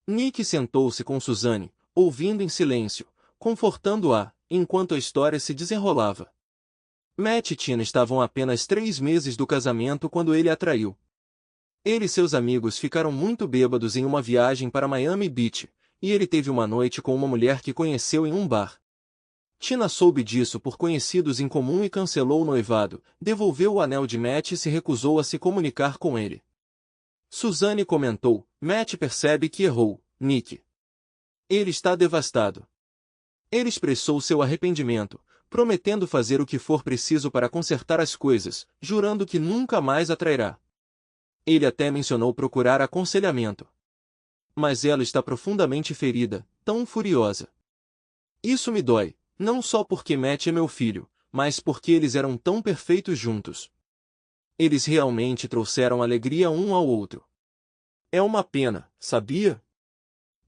Nick sentou-se com Suzanne, ouvindo em silêncio, confortando-a, enquanto a história se desenrolava. Matt e Tina estavam a apenas 3 meses do casamento quando ele a traiu. Ele e seus amigos ficaram muito bêbados em uma viagem para Miami Beach, e ele teve uma noite com uma mulher que conheceu em um bar. Tina soube disso por conhecidos em comum e cancelou o noivado, devolveu o anel de Matt e se recusou a se comunicar com ele. Suzanne comentou, Matt percebe que errou, Nick. Ele está devastado. Ele expressou seu arrependimento, prometendo fazer o que for preciso para consertar as coisas, jurando que nunca mais a trairá. Ele até mencionou procurar aconselhamento. Mas ela está profundamente ferida, tão furiosa. Isso me dói, não só porque Matt é meu filho, mas porque eles eram tão perfeitos juntos. Eles realmente trouxeram alegria um ao outro. É uma pena, sabia?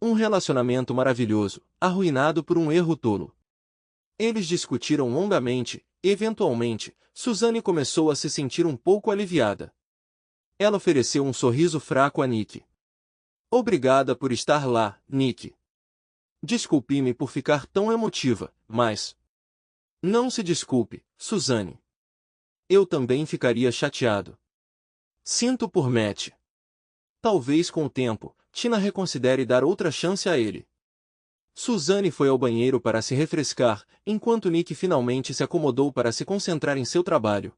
Um relacionamento maravilhoso, arruinado por um erro tolo. Eles discutiram longamente, e eventualmente, Suzanne começou a se sentir um pouco aliviada. Ela ofereceu um sorriso fraco a Nick. Obrigada por estar lá, Nick. Desculpe-me por ficar tão emotiva, mas... Não se desculpe, Suzanne. Eu também ficaria chateado. Sinto por Matt. Talvez com o tempo, Tina reconsidere dar outra chance a ele. Suzanne foi ao banheiro para se refrescar, enquanto Nick finalmente se acomodou para se concentrar em seu trabalho.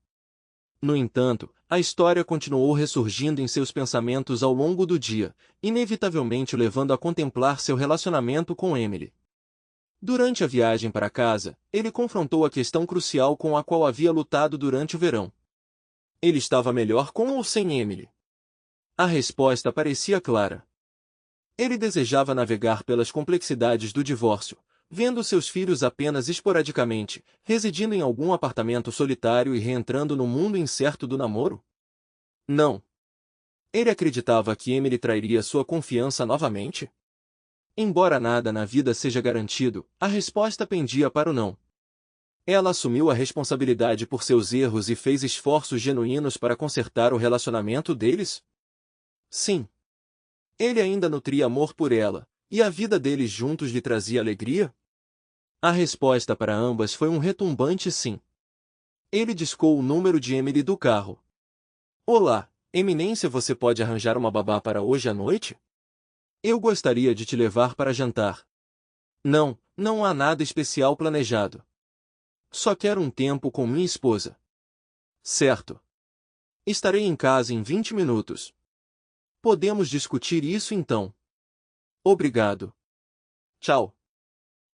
No entanto, a história continuou ressurgindo em seus pensamentos ao longo do dia, inevitavelmente o levando a contemplar seu relacionamento com Emily. Durante a viagem para casa, ele confrontou a questão crucial com a qual havia lutado durante o verão. Ele estava melhor com ou sem Emily? A resposta parecia clara. Ele desejava navegar pelas complexidades do divórcio, vendo seus filhos apenas esporadicamente, residindo em algum apartamento solitário e reentrando no mundo incerto do namoro? Não. Ele acreditava que Emily trairia sua confiança novamente? Embora nada na vida seja garantido, a resposta pendia para o não. Ela assumiu a responsabilidade por seus erros e fez esforços genuínos para consertar o relacionamento deles? Sim. Ele ainda nutria amor por ela, e a vida deles juntos lhe trazia alegria? A resposta para ambas foi um retumbante sim. Ele discou o número de Emily do carro. Olá, Eminência, você pode arranjar uma babá para hoje à noite? Eu gostaria de te levar para jantar. Não, não há nada especial planejado. Só quero um tempo com minha esposa. Certo. Estarei em casa em 20 minutos. Podemos discutir isso então. Obrigado. Tchau.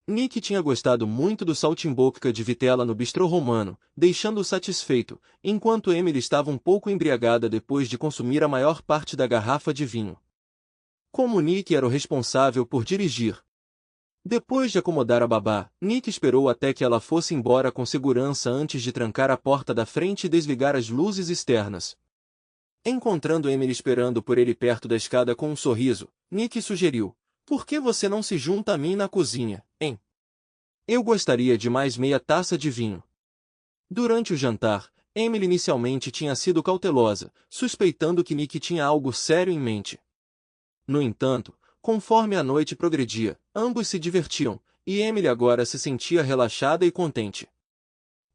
Nick tinha gostado muito do saltimbocca de vitela no bistrô romano, deixando-o satisfeito, enquanto Emily estava um pouco embriagada depois de consumir a maior parte da garrafa de vinho. Como Nick era o responsável por dirigir. Depois de acomodar a babá, Nick esperou até que ela fosse embora com segurança antes de trancar a porta da frente e desligar as luzes externas. Encontrando Emily esperando por ele perto da escada com um sorriso, Nick sugeriu: "Por que você não se junta a mim na cozinha, hein? Eu gostaria de mais meia taça de vinho." Durante o jantar, Emily inicialmente tinha sido cautelosa, suspeitando que Nick tinha algo sério em mente. No entanto, conforme a noite progredia, ambos se divertiam, e Emily agora se sentia relaxada e contente.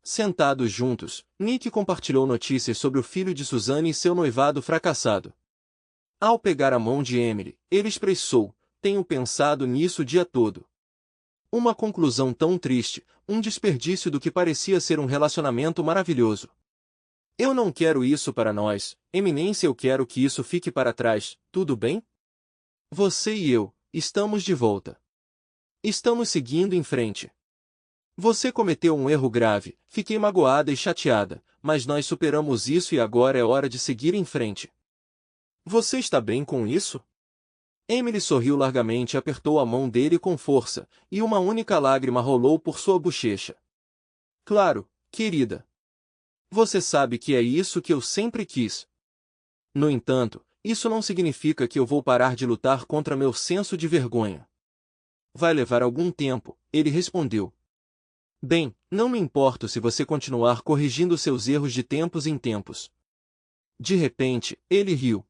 Sentados juntos, Nick compartilhou notícias sobre o filho de Suzanne e seu noivado fracassado. Ao pegar a mão de Emily, ele expressou: "Tenho pensado nisso o dia todo." Uma conclusão tão triste, um desperdício do que parecia ser um relacionamento maravilhoso. "Eu não quero isso para nós, Eminência, eu quero que isso fique para trás, tudo bem? Você e eu, estamos de volta. Estamos seguindo em frente. Você cometeu um erro grave, fiquei magoada e chateada, mas nós superamos isso e agora é hora de seguir em frente. Você está bem com isso?" Emily sorriu largamente e apertou a mão dele com força, e uma única lágrima rolou por sua bochecha. "Claro, querida. Você sabe que é isso que eu sempre quis. No entanto, isso não significa que eu vou parar de lutar contra meu senso de vergonha." "Vai levar algum tempo," ele respondeu. "Bem, não me importo se você continuar corrigindo seus erros de tempos em tempos." De repente, ele riu.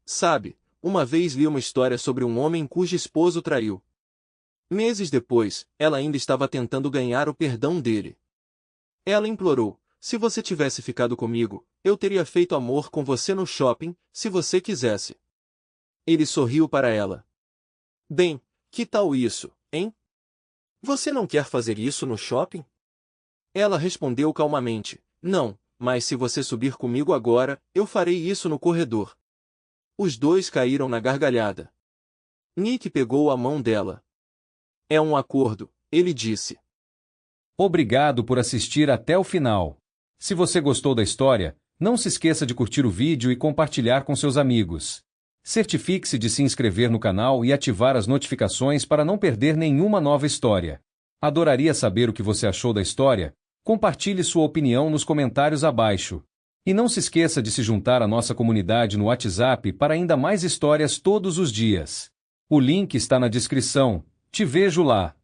"Sabe, uma vez li uma história sobre um homem cujo esposo traiu. Meses depois, ela ainda estava tentando ganhar o perdão dele. Ela implorou: se você tivesse ficado comigo, eu teria feito amor com você no shopping, se você quisesse." Ele sorriu para ela. "Bem, que tal isso, hein? Você não quer fazer isso no shopping?" Ela respondeu calmamente: "Não, mas se você subir comigo agora, eu farei isso no corredor." Os dois caíram na gargalhada. Nick pegou a mão dela. "É um acordo," ele disse. Obrigado por assistir até o final. Se você gostou da história, não se esqueça de curtir o vídeo e compartilhar com seus amigos. Certifique-se de se inscrever no canal e ativar as notificações para não perder nenhuma nova história. Adoraria saber o que você achou da história. Compartilhe sua opinião nos comentários abaixo. E não se esqueça de se juntar à nossa comunidade no WhatsApp para ainda mais histórias todos os dias. O link está na descrição. Te vejo lá!